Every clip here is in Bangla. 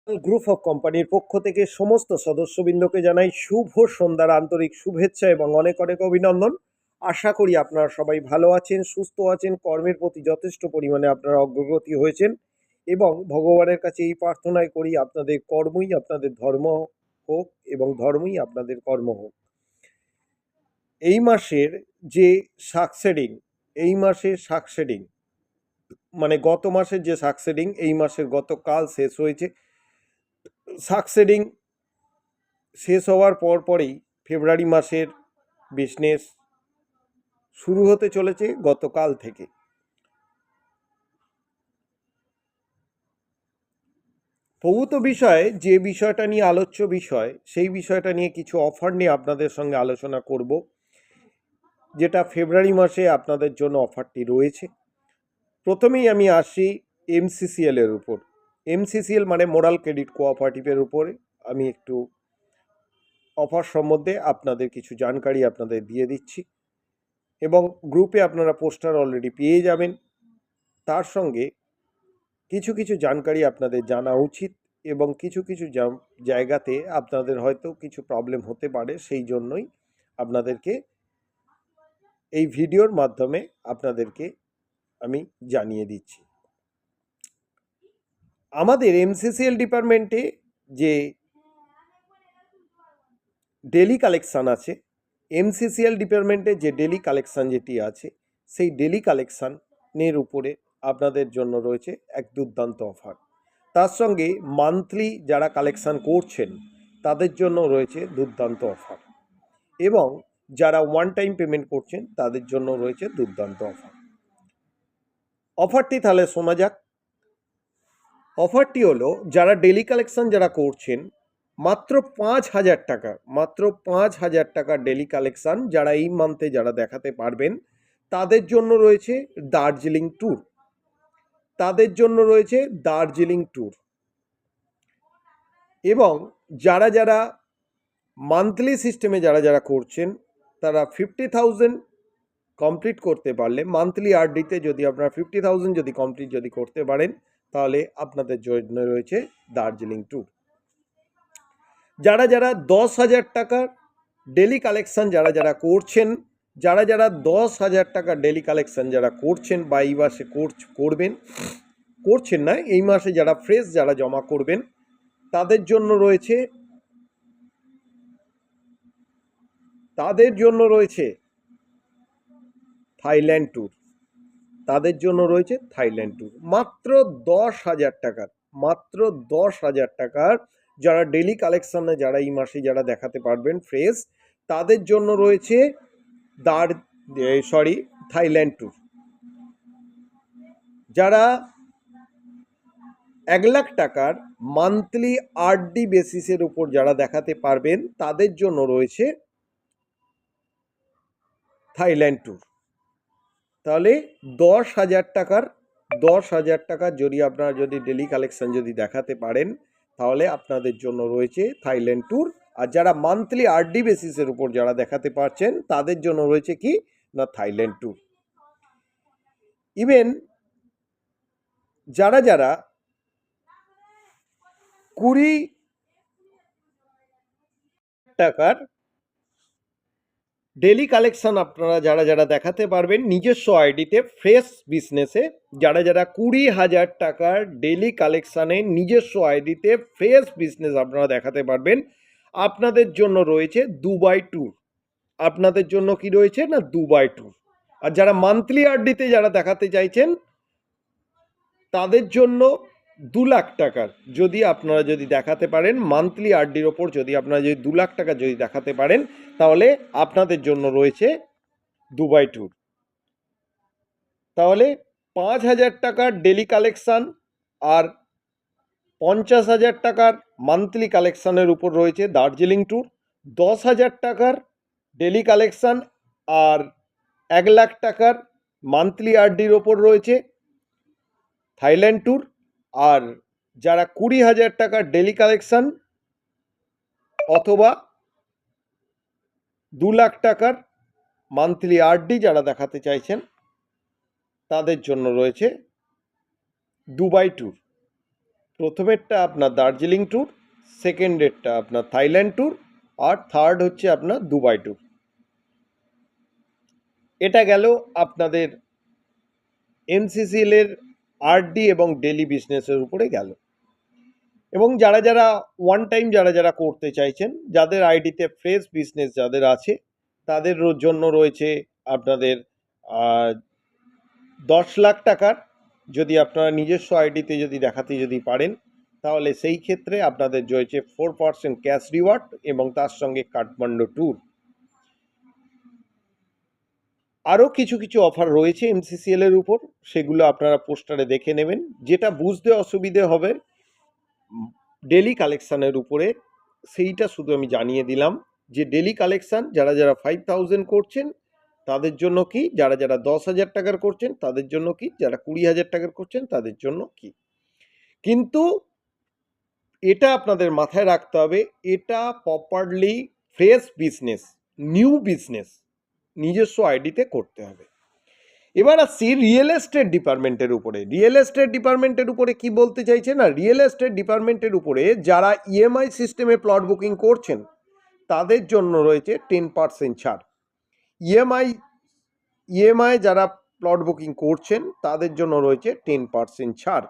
গ্রুপ অফ কোম্পানির পক্ষ থেকে সমস্ত সদস্যবৃন্দকে জানাই শুভ সন্ধ্যার আন্তরিক শুভেচ্ছা এবং অনেক অনেক অভিনন্দন। আশা করি আপনারা সবাই ভালো আছেন, সুস্থ আছেন, কর্মের প্রতি যথেষ্ট পরিমাণে আপনারা অগ্রগতি হয়েছেন এবং ভগবানের কাছে এই প্রার্থনাই করি আপনাদের কর্মই আপনাদের ধর্ম হোক এবং ধর্মই আপনাদের কর্ম হোক। এই মাসের যে সাকসেডিং, এই মাসের সাকসেডিং মানে গত মাসের যে সাকসেডিং এই মাসের গতকাল শেষ হয়েছে। সাকসেডিং শেষ হওয়ার পরপরই ফেব্রুয়ারি মাসের বিজনেস শুরু হতে চলেছে গতকাল থেকে। প্রভূত বিষয়ে যে বিষয়টা নিয়ে আলোচ্য বিষয়, সেই বিষয়টা নিয়ে কিছু অফার নিয়ে আপনাদের সঙ্গে আলোচনা করব, যেটা ফেব্রুয়ারি মাসে আপনাদের জন্য অফারটি রয়েছে। প্রথমেই আমি আসি এমসিসিএল এর উপর। এমসিসিএল মানে মোরাল ক্রেডিট কোঅপারেটিভের উপরে আমি একটু অফার সম্বন্ধে আপনাদের কিছু জানকারি আপনাদের দিয়ে দিচ্ছি এবং গ্রুপে আপনারা পোস্টার অলরেডি পেয়ে যাবেন। তার সঙ্গে কিছু কিছু জানকারি আপনাদের জানা উচিত এবং কিছু কিছু জায়গাতে আপনাদের হয়তো কিছু প্রবলেম হতে পারে, সেই জন্যই আপনাদেরকে এই ভিডিওর মাধ্যমে আপনাদেরকে আমি জানিয়ে দিচ্ছি। আমাদের এমসিসিএল ডিপার্টমেন্টে যে ডেলি কালেকশান আছে, এমসিসিএল ডিপার্টমেন্টে যে ডেলি কালেকশান যেটি আছে, সেই ডেলি কালেকশানের উপরে আপনাদের জন্য রয়েছে এক দুর্দান্ত অফার। তার সঙ্গে মান্থলি যারা কালেকশান করছেন তাদের জন্য রয়েছে দুর্দান্ত অফার এবং যারা ওয়ান টাইম পেমেন্ট করছেন তাদের জন্য রয়েছে দুর্দান্ত অফার। অফারটি তাহলে শোনা যাক। অফারটি হলো, যারা ডেলি কালেকশান যারা করছেন মাত্র 5,000 টাকা, মাত্র 5,000 টাকার ডেলি কালেকশান যারা এই মান্থে যারা দেখাতে পারবেন তাদের জন্য রয়েছে দার্জিলিং ট্যুর, তাদের জন্য রয়েছে দার্জিলিং ট্যুর। এবং যারা যারা মান্থলি সিস্টেমে যারা যারা করছেন তারা 50,000 কমপ্লিট করতে পারলে, মান্থলি আরডিতে যদি আপনারা 50,000 যদি কমপ্লিট যদি করতে পারেন তাহলে আপনাদের জন্য রয়েছে দার্জিলিং ট্যুর। যারা যারা 10,000 টাকার ডেলি কালেকশান যারা যারা করছেন, যারা যারা 10,000 টাকার ডেলি কালেকশান যারা করছেন বা এই মাসে করছেন না, এই মাসে যারা ফ্রেশ যারা জমা করবেন তাদের জন্য রয়েছে থাইল্যান্ড ট্যুর, তাদের জন্য রয়েছে থাইল্যান্ড ট্যুর। মাত্র 10,000 টাকার, মাত্র 10,000 টাকার যারা ডেলি কালেকশানে যারা এই মাসে যারা দেখাতে পারবেন ফ্রেশ, তাদের জন্য রয়েছে থাইল্যান্ড ট্যুর। যারা 1,00,000 টাকার মান্থলি আরডি বেসিসের উপর যারা দেখাতে পারবেন তাদের জন্য রয়েছে থাইল্যান্ড ট্যুর। তাহলে 10,000 টাকার যদি আপনারা যদি ডেলি কালেকশন যদি দেখাতে পারেন তাহলে আপনাদের জন্য রয়েছে থাইল্যান্ড ট্যুর। আর যারা মান্থলি আরডি বেসিসের উপর যারা দেখাতে পারছেন তাদের জন্য রয়েছে কি না থাইল্যান্ড ট্যুর। ইভেন যারা যারা 20 টাকার ডেলি কালেকশন আপনারা যারা যারা দেখাতে পারবেন নিজস্ব আইডিতে ফ্রেশ বিজনেসে, যারা যারা 20,000 টাকার ডেলি কালেকশানে নিজস্ব আইডিতে ফ্রেশ বিজনেস আপনারা দেখাতে পারবেন, আপনাদের জন্য রয়েছে দুবাই ট্যুর। আপনাদের জন্য কি রয়েছে না দুবাই ট্যুর। আর যারা মান্থলি আরডিতে যারা দেখাতে চাইছেন তাদের জন্য 2,00,000 টাকার যদি আপনারা যদি দেখাতে পারেন, মান্থলি আরডির ওপর যদি আপনারা যদি 2,00,000 টাকা যদি দেখাতে পারেন তাহলে আপনাদের জন্য রয়েছে দুবাই ট্যুর। তাহলে 5,000 টাকার ডেলি কালেকশান আর 50,000 টাকার মান্থলি কালেকশানের উপর রয়েছে দার্জিলিং ট্যুর। 10,000 টাকার ডেলি কালেকশান আর 1,00,000 টাকার মান্থলি আরডির ওপর রয়েছে থাইল্যান্ড ট্যুর। আর যারা 20,000 টাকার ডেলি কালেকশান অথবা 2,00,000 টাকার মান্থলি আরডি যারা দেখাতে চাইছেন তাদের জন্য রয়েছে দুবাই ট্যুর। প্রথমেরটা আপনার দার্জিলিং ট্যুর, সেকেন্ডেরটা আপনার থাইল্যান্ড ট্যুর, আর থার্ড হচ্ছে আপনার দুবাই ট্যুর। এটা গেল আপনাদের এমসিসিএল এর আরডি এবং ডেলি বিজনেসের উপরে গেল। এবং যারা যারা ওয়ান টাইম যারা যারা করতে চাইছেন, যাদের আইডিতে ফ্রেশ বিজনেস যাদের আছে, তাদের জন্য রয়েছে আপনাদের 10 লাখ টাকার, যদি আপনারা নিজস্ব আইডিতে যদি দেখাতে যদি পারেন, তাহলে সেই ক্ষেত্রে আপনাদের রয়েছে 4% ক্যাশ রিওয়ার্ড এবং তার সঙ্গে কাঠমান্ডু ট্যুর। আরও কিছু কিছু অফার রয়েছে এমসিসিএল এর উপর, সেগুলো আপনারা পোস্টারে দেখে নেবেন। যেটা বুঝতে অসুবিধে হবে ডেলি কালেকশানের উপরে, সেইটা শুধু আমি জানিয়ে দিলাম যে ডেলি কালেকশান যারা যারা 5000 করছেন তাদের জন্য কি, যারা যারা 10,000 টাকার করছেন তাদের জন্য কি, যারা 20,000 টাকার করছেন তাদের জন্য কি। কিন্তু এটা আপনাদের মাথায় রাখতে হবে, এটা properly fresh business, new business নিজস্ব আইডিতে করতে হবে। এবার আসছি রিয়েল এস্টেট ডিপার্টমেন্টের উপরে। রিয়েল এস্টেট ডিপার্টমেন্টের উপরে কি বলতে চাইছে না, রিয়েল এস্টেট ডিপার্টমেন্টের উপরে যারা ইএমআই সিস্টেমে প্লট বুকিং করছেন তাদের জন্য রয়েছে 10% ছাড়। ইএমআই যারা প্লট বুকিং করছেন তাদের জন্য রয়েছে 10% ছাড়।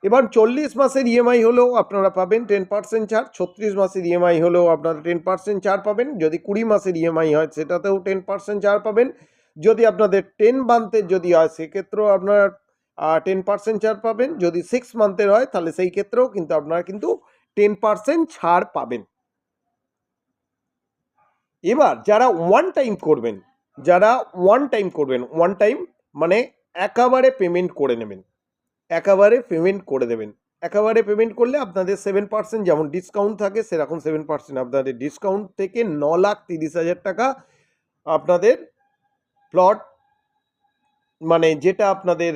এবার 40 মাসের ইএমআই হলেও আপনারা পাবেন 10% ছাড়, 36 মাসের ইএমআই হলেও আপনারা 10% ছাড় পাবেন, যদি 20 মাসের ইএমআই হয় সেটাতেও 10% ছাড় পাবেন, যদি আপনাদের 10 মান্থের যদি হয় সেক্ষেত্রেও আপনারা 10% ছাড় পাবেন, যদি 6 মান্থের হয় তাহলে সেই ক্ষেত্রেও কিন্তু আপনারা কিন্তু 10% ছাড় পাবেন। এবার যারা ওয়ান টাইম করবেন, ওয়ান টাইম মানে একেবারে পেমেন্ট করে নেবেন, একেবারে পেমেন্ট করে দেবেন। একেবারে পেমেন্ট করলে আপনাদের 7% যেমন ডিসকাউন্ট থাকে সেরকম 7% আপনাদের ডিসকাউন্ট থেকে 9,30,000 টাকা আপনাদের প্লট, মানে যেটা আপনাদের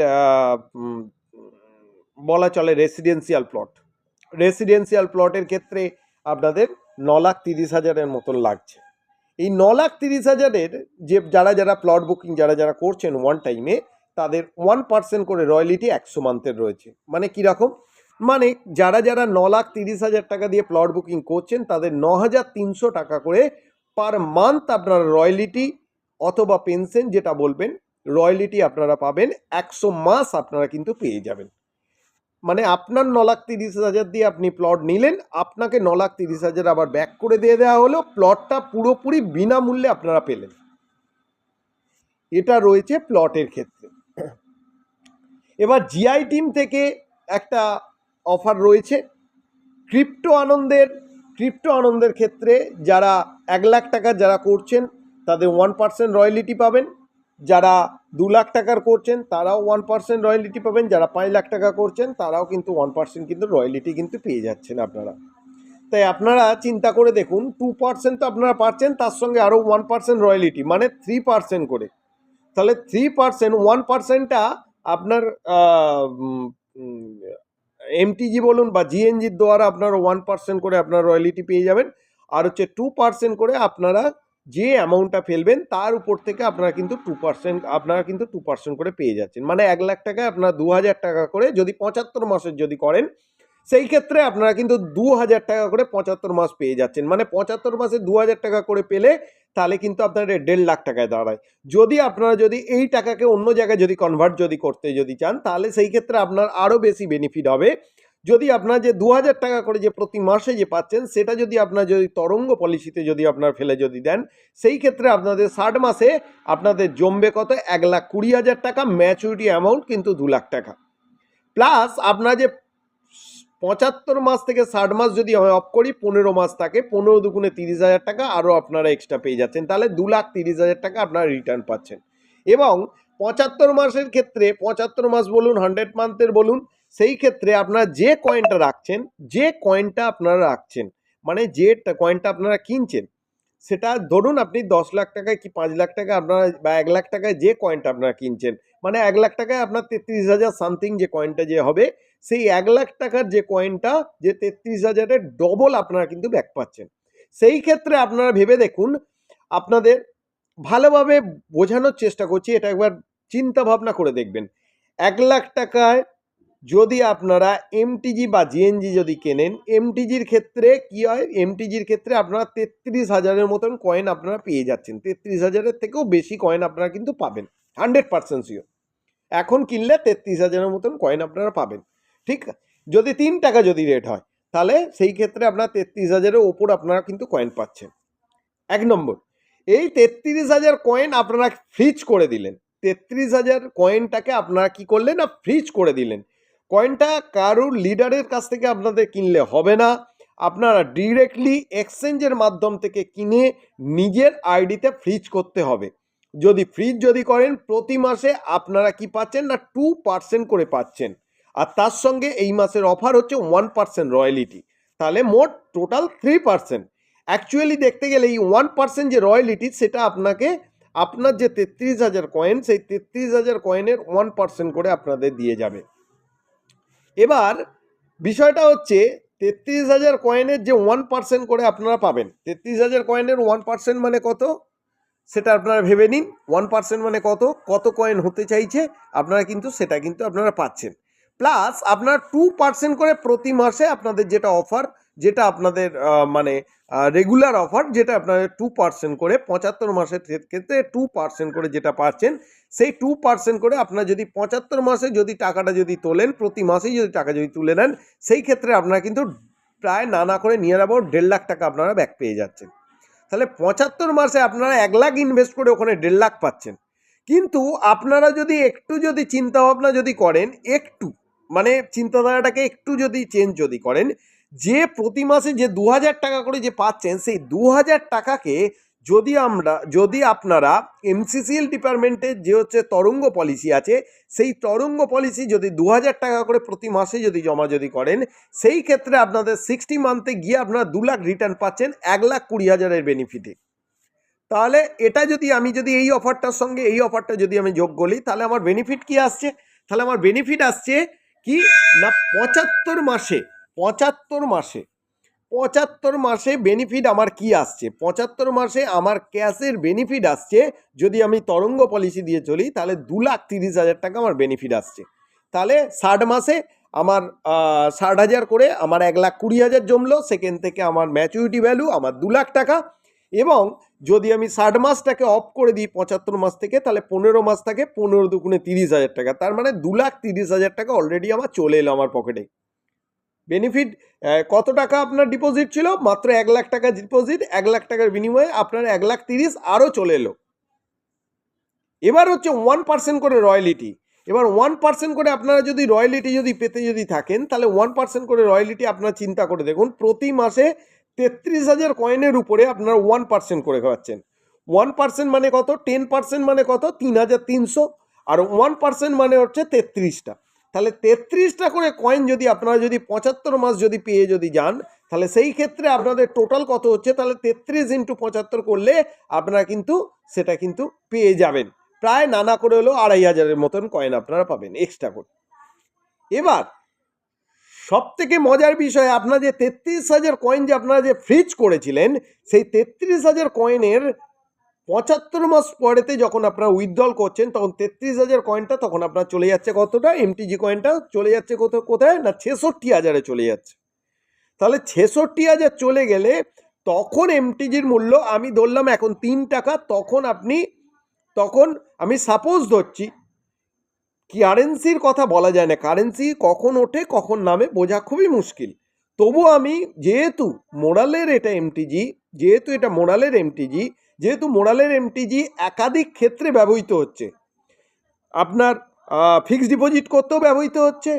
বলা চলে রেসিডেন্সিয়াল প্লটের ক্ষেত্রে আপনাদের 9,30,000 মতন লাগছে। এই 9,30,000 যে যারা যারা প্লট বুকিং যারা যারা করছেন ওয়ান টাইমে, তাদের 1% করে রয়্যালিটি 100 মান্থের রয়েছে। মানে কীরকম, মানে যারা যারা 9,30,000 টাকা দিয়ে প্লট বুকিং করছেন তাদের 9,300 টাকা করে পার মান্থ আপনারা রয়্যালিটি অথবা পেনশন যেটা বলবেন রয়্যালিটি আপনারা পাবেন, 100 মাস আপনারা কিন্তু পেয়ে যাবেন। মানে আপনার 9,30,000 দিয়ে আপনি প্লট নিলেন, আপনাকে 9,30,000 আবার ব্যাক করে দিয়ে দেওয়া হলো, প্লটটা পুরোপুরি বিনামূল্যে আপনারা পেলেন। এটা রয়েছে প্লটের ক্ষেত্রে। এবার জিআই টিম থেকে একটা অফার রয়েছে ক্রিপ্টো আনন্দের ক্ষেত্রে, যারা 1 লাখ টাকা যারা করছেন তাদের 1% রয়্যালিটি পাবেন, যারা 2 লাখ টাকার করছেন তারাও 1% রয়্যালিটি পাবেন, যারা 5 লাখ টাকা করছেন তারাও কিন্তু 1% কিন্তু রয়্যালিটি কিন্তু পেয়ে যাচ্ছেন আপনারা। তাই আপনারা চিন্তা করে দেখুন, 2% তো আপনারা পাচ্ছেন, তার সঙ্গে আরও 1% রয়্যালিটি, মানে 3% করে। তাহলে 3%, 1%টা আপনার এমটিজি বলুন বা জিএনজির দ্বারা আপনারা 1% করে আপনার রয়্যালিটি পেয়ে যাবেন, আর হচ্ছে 2% করে আপনারা যে অ্যামাউন্টটা ফেলবেন তার উপর থেকে আপনারা কিন্তু 2% করে পেয়ে যাচ্ছেন। মানে 1 লাখ টাকায় আপনারা 2,000 টাকা করে যদি 75 মাসের যদি করেন, সেই ক্ষেত্রে আপনারা কিন্তু 2,000 টাকা করে 75 মাস পেয়ে যাচ্ছেন। মানে 75 মাসে 2,000 টাকা করে পেলে তাহলে কিন্তু আপনার 1.5 লাখ টাকায় দাঁড়ায়। যদি আপনারা যদি এই টাকাকে অন্য জায়গায় যদি কনভার্ট যদি করতে যদি চান, তাহলে সেই ক্ষেত্রে আপনার আরও বেশি বেনিফিট হবে। যদি আপনার যে 2,000 টাকা করে যে প্রতি মাসে যে পাচ্ছেন, সেটা যদি আপনার যদি তরঙ্গ পলিসিতে যদি আপনার ফেলে যদি দেন, সেই ক্ষেত্রে আপনাদের 60 মাসে আপনাদের জমবে কত, 1,20,000 টাকা, ম্যাচুরিটি অ্যামাউন্ট কিন্তু 2 লাখ টাকা। প্লাস আপনার যে 75 মাস থেকে 60 মাস যদি আমি অফ করি, 15 মাস থাকে, 15 দুগুণে 30,000 টাকা আরও আপনারা এক্সট্রা পেয়ে যাচ্ছেন, তাহলে 2,30,000 টাকা আপনারা রিটার্ন পাচ্ছেন। এবং 75 মাসের ক্ষেত্রে 75 মাস বলুন, 100 মান্থের বলুন, সেই ক্ষেত্রে আপনারা যে কয়েনটা আপনারা রাখছেন, মানে যে কয়েনটা আপনারা কিনছেন, সেটা ধরুন আপনি 10 লাখ টাকায় কি 5 লাখ টাকা আপনারা বা 1 লাখ টাকায় যে কয়েনটা আপনারা কিনছেন, মানে 1 লাখ টাকায় আপনার 33,000 সামথিং যে কয়েনটা যে হবে, সেই 1 লাখ টাকার যে কয়েনটা যে 33,000-এর ডবল আপনারা কিন্তু ব্যাক পাচ্ছেন। সেই ক্ষেত্রে আপনারা ভেবে দেখুন, আপনাদের ভালোভাবে বোঝানোর চেষ্টা করছি, এটা একবার চিন্তা ভাবনা করে দেখবেন। 1 লাখ টাকায় যদি আপনারা এমটিজি বা জিএনজি যদি কেনেন, এমটিজির ক্ষেত্রে কি হয়, এমটিজির ক্ষেত্রে আপনারা 33,000-এর মতন কয়েন আপনারা পেয়ে যাচ্ছেন। 33,000-এর থেকেও বেশি কয়েন আপনারা কিন্তু পাবেন, 100% শিওর। এখন কিনলে 33,000-এর মতন কয়েন আপনারা পাবেন, ঠিক। যদি 3 টাকা যদি রেট হয়, তাহলে সেই ক্ষেত্রে আপনার 33,000-এর ওপর আপনারা কিন্তু কয়েন পাচ্ছেন। 1 নম্বর, এই 33,000 কয়েন আপনারা ফ্রিজ করে দিলেন। 33,000 কয়েনটাকে আপনারা কি করলেন না, ফ্রিজ করে দিলেন। কয়েনটা কারুর লিডারের কাছ থেকে আপনাদের কিনলে হবে না, আপনারা ডিরেক্টলি এক্সচেঞ্জের মাধ্যম থেকে কিনে নিজের আইডিতে ফ্রিজ করতে হবে। যদি ফ্রিজ যদি করেন, প্রতি মাসে আপনারা কি পাচ্ছেন না 2% করে পাচ্ছেন, আর তার সঙ্গে এই মাসের অফার হচ্ছে 1% রয়্যালিটি, তাহলে মোট টোটাল 3%। অ্যাকচুয়ালি দেখতে গেলে এই 1% যে রয়্যালিটি, সেটা আপনাকে আপনার যে 33,000 কয়েন, সেই 33,000 কয়েনের 1% করে আপনাদের দিয়ে যাবে। এবার বিষয়টা হচ্ছে 33,000 কয়েনের যে 1% করে আপনারা পাবেন, 33,000 কয়েনের 1% মানে কত সেটা আপনারা ভেবে নিন। 1% মানে কত, কত কয়েন হতে চাইছে আপনারা কিন্তু সেটা কিন্তু আপনারা পাচ্ছেন। প্লাস আপনার 2% করে প্রতি মাসে আপনাদের যেটা অফার, যেটা আপনাদের মানে রেগুলার অফার, যেটা আপনাদের 2% করে 75 মাসের ক্ষেত্রে 2% করে যেটা পাচ্ছেন, সেই 2% করে আপনার যদি 75 মাসে যদি টাকাটা যদি তোলেন, প্রতি মাসেই যদি টাকা যদি তুলে নেন, সেই ক্ষেত্রে আপনারা কিন্তু প্রায় না করে নিয়ার অ্যাবাউট 1.5 লাখ টাকা আপনারা ব্যাক পেয়ে যাচ্ছেন। তাহলে 75 মাসে আপনারা 1 লাখ ইনভেস্ট করে ওখানে 1.5 লাখ পাচ্ছেন। কিন্তু আপনারা যদি একটু যদি চিন্তা ভাবনা যদি করেন, একটু মানে চিন্তাধারাটাকে একটু যদি চেঞ্জ যদি করেন, যে প্রতি মাসে যে 2,000 টাকা করে যে পাচ্ছেন, সেই 2,000 টাকাকে যদি আপনারা এমসিসিএল ডিপার্টমেন্টের যে হচ্ছে তরঙ্গ পলিসি আছে, সেই তরঙ্গ পলিসি যদি 2,000 টাকা করে প্রতি মাসে যদি জমা যদি করেন, সেই ক্ষেত্রে আপনাদের 60 মান্থে গিয়ে আপনারা 2 লাখ রিটার্ন পাচ্ছেন 1,20,000-এর বেনিফিটে। তাহলে এটা যদি আমি যদি এই অফারটার সঙ্গে এই অফারটা যদি আমি যোগ করি, তাহলে আমার বেনিফিট কি আসছে, তাহলে আমার বেনিফিট আসছে কি না 75 মাসে বেনিফিট আমার কি আসছে, 75 মাসে আমার ক্যাশের বেনিফিট আসছে। যদি আমি তরঙ্গ পলিসি দিয়ে চলি, তাহলে 2,30,000 টাকা আমার বেনিফিট আসছে। তাহলে 60 মাসে আমার 60,000 করে আমার 1,20,000 জমলো, সেখান থেকে আমার ম্যাচুরিটি ভ্যালু আমার 2 লাখ টাকা। এবং যদি আমি 60 মাসটাকে অফ করে দিই 75 মাস থেকে, তাহলে 15 মাস থাকে, 15 দুগুণে 30,000 টাকা, তার মানে 2,30,000 টাকা অলরেডি আমার চলে এলো আমার পকেটে। বেনিফিট কত টাকা আপনার ডিপোজিট ছিল, মাত্র 1 লাখ টাকা ডিপোজিট, 1 লাখ টাকার বিনিময়ে আপনার 1,30,000 আরও চলে এলো। এবার হচ্ছে 1% করে রয়্যালিটি। এবার 1% করে আপনারা যদি রয়্যালিটি যদি পেতে যদি থাকেন, তাহলে 1% করে রয়্যালিটি আপনারা চিন্তা করে দেখুন, প্রতি মাসে 33,000 কয়েনের উপরে আপনারা 1% করে পাচ্ছেন। 1% মানে কত, 10% মানে কত, 3,300, আর 1% মানে হচ্ছে 33টা। তাহলে 33টা করে কয়েন যদি আপনারা যদি 75 মাস যদি পেয়ে যদি যান, তাহলে সেই ক্ষেত্রে আপনাদের টোটাল কত হচ্ছে, তাহলে 33 × 75 করলে আপনারা কিন্তু সেটা কিন্তু পেয়ে যাবেন, প্রায় নানা করে হলেও 2,500-এর মতন কয়েন আপনারা পাবেন এক্সট্রা করে। এবার সব থেকে মজার বিষয়, আপনারা যে 33,000 কয়েন যে আপনারা যে ফ্রিজ করেছিলেন, সেই 33,000 কয়েনের 75 মাস পরেতে যখন আপনারা উইথড্রল করছেন, তখন 33,000 কয়েনটা তখন আপনার চলে যাচ্ছে কতটা, এমটিজি কয়েনটা চলে যাচ্ছে কোথায় না 66,000-এ চলে যাচ্ছে। তাহলে 66,000 চলে গেলে তখন এমটিজির মূল্য আমি ধরলাম এখন 3 টাকা, তখন আমি সাপোজ ধরছি, কারেন্সির কথা বলা যায় না, কারেন্সি কখন ওঠে কখন নামে বোঝা খুবই মুশকিল। তবু আমি যেহেতু মোরালের এমটিজি একাধিক ক্ষেত্রে ব্যবহৃত হচ্ছে, আপনার ফিক্সড ডিপোজিট করতেও ব্যবহৃত হচ্ছে,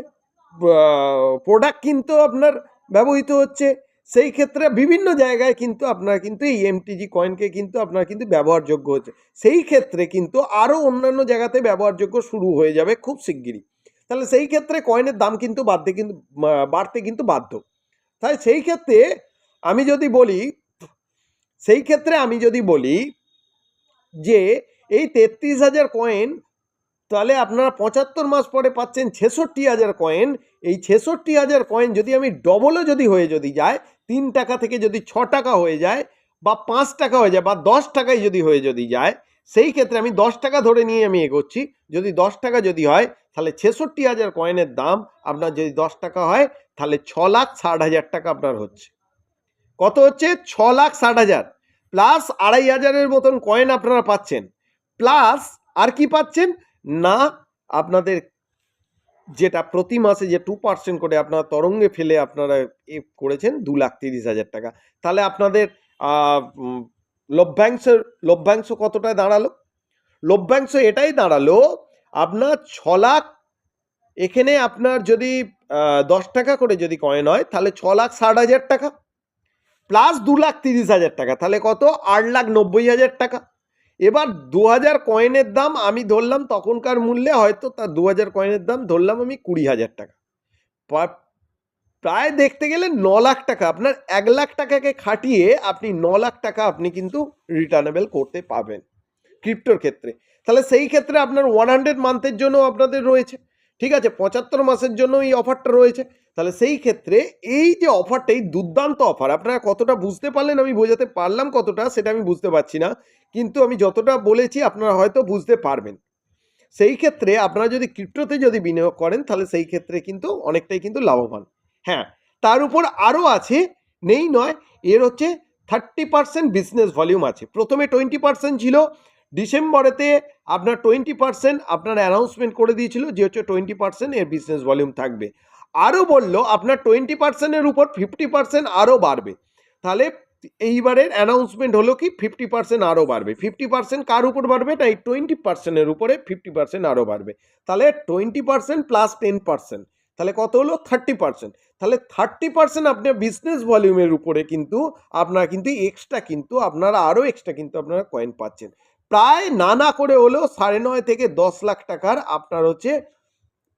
প্রোডাক্ট কিনতেও আপনার ব্যবহৃত হচ্ছে, সেই ক্ষেত্রে বিভিন্ন জায়গায় কিন্তু আপনার কিন্তু এই এমটিজি কয়েনকে কিন্তু আপনার কিন্তু ব্যবহারযোগ্য হচ্ছে। সেই ক্ষেত্রে কিন্তু আরও অন্যান্য জায়গাতে ব্যবহারযোগ্য শুরু হয়ে যাবে খুব শিগগিরই। তাহলে সেই ক্ষেত্রে কয়েনের দাম কিন্তু বাড়তে কিন্তু বাধ্য। তাই সেই ক্ষেত্রে আমি যদি বলি যে এই 33,000 কয়েন, তাহলে আপনারা 75 মাস পরে পাচ্ছেন 66,000 কয়েন। এই 66,000 কয়েন যদি আমি ডবলও যদি হয়ে যদি যায়, 3 টাকা থেকে যদি 6 টাকা হয়ে যায়, বা 5 টাকা হয়ে যায়, বা 10 টাকায় যদি হয়ে যদি যায়, সেই ক্ষেত্রে আমি 10 টাকা ধরে নিয়ে আমি এগোচ্ছি। যদি 10 টাকা যদি হয় তাহলে 66,000 কয়েনের দাম আপনার যদি 10 টাকা হয় তাহলে 6,60,000 টাকা আপনার হচ্ছে। কত হচ্ছে? 6,60,000 প্লাস 2,500-এর মতন কয়েন আপনারা পাচ্ছেন। প্লাস আর কি পাচ্ছেন? না আপনাদের যেটা প্রতি মাসে যে 2% করে আপনারা তরঙ্গে ফেলে আপনারা করেছেন 2,30,000 টাকা। তাহলে আপনাদের লভ্যাংশ কতটায় দাঁড়ালো? লভ্যাংশ এটাই দাঁড়ালো আপনার 6 লাখ, এখানে আপনার যদি 10 টাকা করে যদি কয়েন হয় তাহলে 6,60,000 টাকা প্লাস 2,30,000 টাকা, তাহলে কত? 8,90,000 টাকা। এবার 2,000 কয়েনের দাম আমি ধরলাম তখনকার মূল্যে হয়তো তার 2,000 কয়েনের দাম ধরলাম আমি 20,000 টাকা। প্রায় দেখতে গেলে 9 লাখ টাকা, আপনার 1 লাখ টাকাকে খাটিয়ে আপনি 9 লাখ টাকা আপনি কিন্তু রিটার্নেবল করতে পারবেন ক্রিপ্টোর ক্ষেত্রে। তাহলে সেই ক্ষেত্রে আপনার 100 মান্থের জন্য আপনাদের রয়েছে, ঠিক আছে, 75 মাসের জন্য এই অফারটা রয়েছে। তাহলে সেই ক্ষেত্রে এই যে অফারটা, এই দুর্দান্ত অফার, আপনারা কতটা বুঝতে পারলেন আমি বোঝাতে পারলাম কতটা সেটা আমি বুঝতে পারছি না, কিন্তু আমি যতটা বলেছি আপনারা হয়তো বুঝতে পারবেন। সেই ক্ষেত্রে আপনারা যদি ক্রিপ্টোতে যদি বিনিয়োগ করেন তাহলে সেই ক্ষেত্রে কিন্তু অনেকটাই কিন্তু লাভবান। হ্যাঁ, তার উপর আরও আছে, নেই নয়, এর হচ্ছে 30% বিজনেস ভলিউম আছে। প্রথমে 20% ছিল, ডিসেম্বরেতে আপনার 20% আপনার অ্যানাউন্সমেন্ট করে দিয়েছিল যে হচ্ছে 20% এর বিজনেস ভলিউম থাকবে। আরও বললো আপনার 20%-এর উপর 50% আরও বাড়বে। তাহলে এইবারের অ্যানাউন্সমেন্ট হলো কি 50% আরও বাড়বে। 50% কার উপর বাড়বে? না এই 20%-এর উপরে 50% আরও বাড়বে। তাহলে 20% প্লাস 10%, তাহলে কত হলো? 30%। তাহলে 30% আপনার বিজনেস ভলিউমের উপরে কিন্তু আপনারা কিন্তু এক্সট্রা কিন্তু আপনারা আরও এক্সট্রা কিন্তু আপনারা কয়েন পাচ্ছেন। প্রায় না করে হলেও 9.5 থেকে 10 লাখ টাকার আপনার হচ্ছে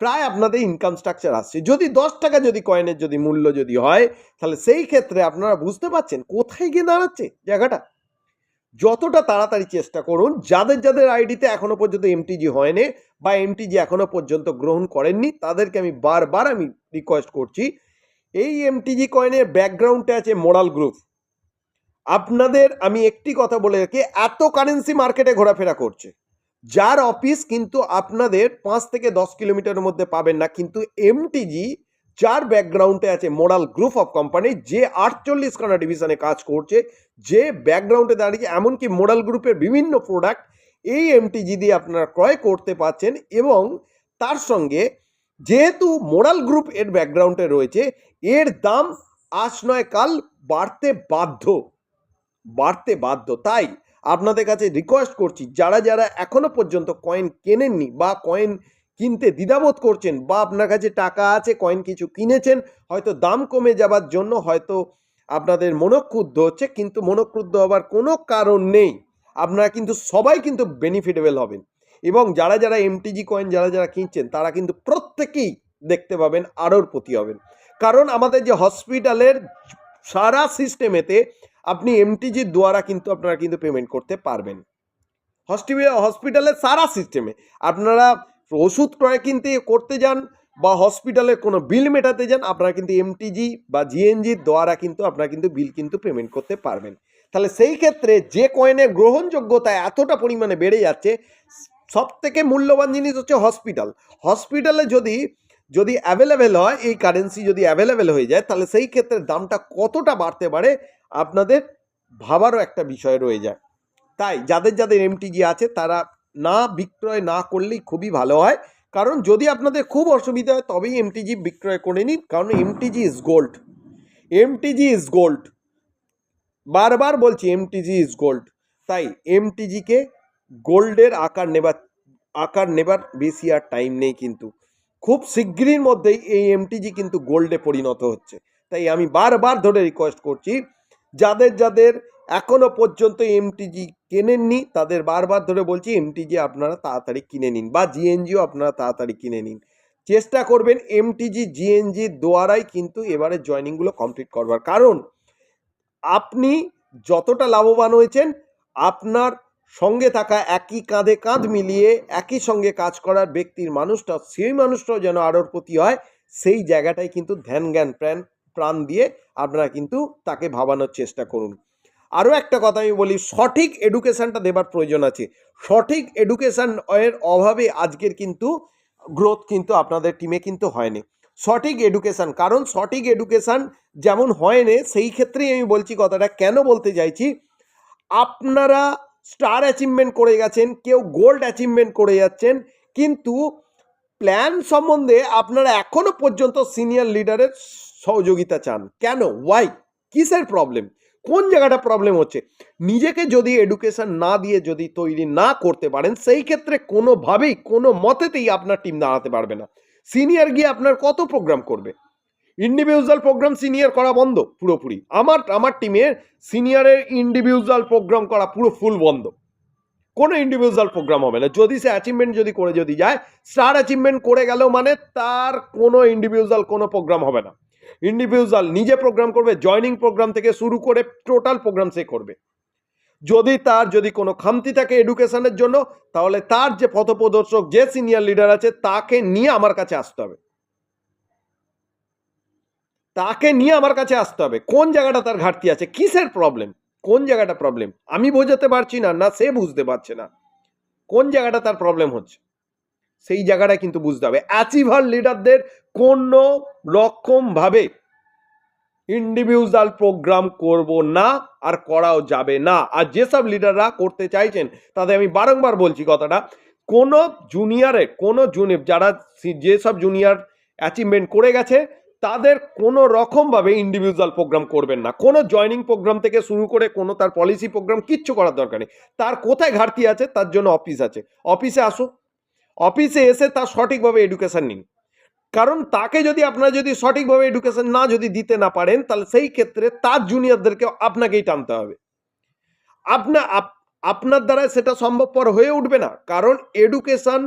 প্রায় আপনাদের ইনকাম স্ট্রাকচার আসছে। যদি 10 টাকা যদি কয়েনের যদি মূল্য যদি হয় তাহলে সেই ক্ষেত্রে আপনারা বুঝতে পারছেন কোথায় গিয়ে দাঁড়াচ্ছে জায়গাটা। যতটা তাড়াতাড়ি চেষ্টা করুন, যাদের যাদের আইডিতে এখনো পর্যন্ত এমটিজি হয়নি বা এমটিজি এখনো পর্যন্ত গ্রহণ করেননি তাদেরকে আমি বারবার আমি রিকোয়েস্ট করছি, এই এমটিজি কয়েনের ব্যাকগ্রাউন্ডে আছে মোরাল গ্রুপ। আপনাদের আমি একটি কথা বলে রাখি, এত কারেন্সি মার্কেটে ঘোরাফেরা করছে, যার অফিস কিন্তু আপনাদের 5 থেকে 10 কিলোমিটারের মধ্যে পাবেন না, কিন্তু এমটিজি যার ব্যাকগ্রাউন্ডে আছে মোরাল গ্রুপ অফ কোম্পানি, যে 48খানা ডিভিশনে কাজ করছে, যে ব্যাকগ্রাউন্ডে দাঁড়িয়ে এমনকি মোরাল গ্রুপের বিভিন্ন প্রোডাক্ট এই এমটিজি দিয়ে আপনারা ক্রয় করতে পারছেন। এবং তার সঙ্গে যেহেতু মোরাল গ্রুপ এর ব্যাকগ্রাউন্ডে রয়েছে, এর দাম আজ নয় কাল বাড়তে বাধ্য। তাই আপনাদের কাছে রিকোয়েস্ট করছি, যারা যারা এখনো পর্যন্ত কয়েন কেনেননি বা কয়েন কিনতে দ্বিধাবোধ করছেন বা আপনার কাছে টাকা আছে, কয়েন কিছু কিনেছেন, হয়তো দাম কমে যাবার জন্য হয়তো আপনাদের মনক্ষুব্ধ হচ্ছে, কিন্তু মনক্ষুব্ধ হবার কোনো কারণ নেই। আপনারা কিন্তু সবাই কিন্তু বেনিফিটেবল হবেন। এবং যারা যারা এমটিজি কয়েন যারা যারা কিনছেন তারা কিন্তু প্রত্যেকেই দেখতে পাবেন আরোরপতি হবেন। কারণ আমাদের যে হসপিটালের সারা সিস্টেমেতে আপনি এমটিজির দ্বারা কিন্তু আপনারা কিন্তু পেমেন্ট করতে পারবেন। হসপিটালের সারা সিস্টেমে আপনারা ওষুধ ক্রয় কিনতে করতে যান বা হসপিটালের কোনো বিল মেটাতে যান, আপনারা কিন্তু এমটিজি বা জিএনজির দ্বারা কিন্তু আপনারা কিন্তু বিল কিন্তু পেমেন্ট করতে পারবেন। তাহলে সেই ক্ষেত্রে যে কয়েনের গ্রহণযোগ্যতা এতটা পরিমাণে বেড়ে যাচ্ছে, সব থেকে মূল্যবান জিনিস হচ্ছে হসপিটালে যদি অ্যাভেলেবেল হয়, এই কারেন্সি যদি অ্যাভেলেবেল হয়ে যায়, তাহলে সেই ক্ষেত্রে দামটা কতটা বাড়তে পারে আপনাদের ভাবারও একটা বিষয় রয়ে যায়। তাই যাদের যাদের এমটিজি আছে তারা না বিক্রয় না করলেই খুবই ভালো হয়। কারণ যদি আপনাদের খুব অসুবিধা হয় তবেই এমটিজি বিক্রয় করে নিন, কারণ এমটিজি ইজ গোল্ড। বারবার বলছি এমটিজি ইজ গোল্ড। তাই এমটিজিকে গোল্ডের আকার নেবার বেশি আর টাইম নেই, কিন্তু খুব শিগগিরই মধ্যেই এই এমটিজি কিন্তু গোল্ডে পরিণত হচ্ছে। তাই আমি বারবার ধরে রিকোয়েস্ট করছি, যাদের যাদের এখনো পর্যন্ত এমটিজি কেনেননি তাদের বারবার ধরে বলছি এমটিজি আপনারা তাড়াতাড়ি কিনে নিন, বা জিএনজিও আপনারা তাড়াতাড়ি কিনে নিন। চেষ্টা করবেন এমটিজি জিএনজির দ্বারাই কিন্তু এবারে জয়েনিংগুলো কমপ্লিট করবার। কারণ আপনি যতটা লাভবান হয়েছেন, আপনার সঙ্গে থাকা একই কাঁধে কাঁধ মিলিয়ে একই সঙ্গে কাজ করার ব্যক্তির সেই মানুষটাও যেন আরোরপতি হয়, সেই জায়গাটাই কিন্তু ধ্যান জ্ঞান প্রাণ দিয়ে আপনারা কিন্তু তাকে ভাবানোর চেষ্টা করুন। আরও একটা কথা আমি বলি, সঠিক এডুকেশানটা দেবার প্রয়োজন আছে। সঠিক এডুকেশান এর অভাবে আজকের কিন্তু গ্রোথ কিন্তু আপনাদের টিমে কিন্তু হয়নি। সঠিক এডুকেশান, কারণ সঠিক এডুকেশান যেমন হয়নি, সেই ক্ষেত্রেই আমি বলছি কথাটা। কেন বলতে চাইছি, আপনারা স্টার অ্যাচিভমেন্ট করে গেছেন, কেউ গোল্ড অ্যাচিভমেন্ট করে যাচ্ছেন, কিন্তু প্ল্যান সম্বন্ধে আপনারা এখনো পর্যন্ত সিনিয়র লিডারের সহযোগিতা চান। কেন? ওয়াই? কিসের প্রবলেম? কোন জায়গাটা প্রবলেম হচ্ছে? নিজেকে যদি এডুকেশন না দিয়ে যদি তৈরি না করতে পারেন, সেই ক্ষেত্রে কোনোভাবেই কোনো মতেতেই আপনার টিম দাঁড়াতে পারবে না। সিনিয়র গিয়ে আপনার কত প্রোগ্রাম করবে? ইন্ডিভিজুয়াল প্রোগ্রাম সিনিয়র করা বন্ধ পুরোপুরি। আমার টিমের সিনিয়রের ইন্ডিভিজুয়াল প্রোগ্রাম করা পুরো ফুল বন্ধ। কোনো ইন্ডিভিজুয়াল প্রোগ্রাম হবে না। যদি সে অ্যাচিভমেন্ট যদি করে যদি যায়, স্টার অ্যাচিভমেন্ট করে গেল মানে তার কোনো ইন্ডিভিজুয়াল কোনো প্রোগ্রাম হবে না। ইন্ডিভিজুয়াল নিজে প্রোগ্রাম করবে, জয়নিং প্রোগ্রাম থেকে শুরু করে টোটাল প্রোগ্রাম সে করবে। যদি কোনো খামতি থাকে এডুকেশনের জন্য, তাহলে তার যে পথপ্রদর্শক, যে সিনিয়র লিডার আছে, তাকে নিয়ে আমার কাছে আসতে হবে। কোন জায়গাটা তার ঘাটতি আছে, কিসের প্রবলেম, কোন জায়গাটা প্রবলেম আমি বোঝাতে পারছি না, না সে বুঝতে পারছে না, কোন জায়গাটা তার প্রবলেম হচ্ছে, সেই জায়গাটা কিন্তু বুঝতে হবে। অ্যাচিভার লিডারদের কোনো রকমভাবে ইন্ডিভিজুয়াল প্রোগ্রাম করব না, আর করাও যাবে না। আর যেসব লিডাররা করতে চাইছেন তাদের আমি বারংবার বলছি কথাটা, কোনো যারা যেসব জুনিয়র অ্যাচিভমেন্ট করে গেছে, তাদের কোনো রকমভাবে ইন্ডিভিজুয়াল প্রোগ্রাম করবেন না। কোনো জয়নিং প্রোগ্রাম থেকে শুরু করে কোনো তার পলিসি প্রোগ্রাম কিচ্ছু করার দরকার নেই। তার কোথায় ঘাটতি আছে, তার জন্য অফিস আছে, অফিসে আসো, অফিসে এসে তার সঠিকভাবে এডুকেশন নিন। কারণ তাকে যদি আপনারা যদি সঠিকভাবে এডুকেশন না যদি দিতে না পারেন, তাহলে সেই ক্ষেত্রে তার জুনিয়রদেরকে আপনাকেই টানতে হবে। আপনার দ্বারা সেটা সম্ভবপর হয়ে উঠবে না। কারণ এডুকেশন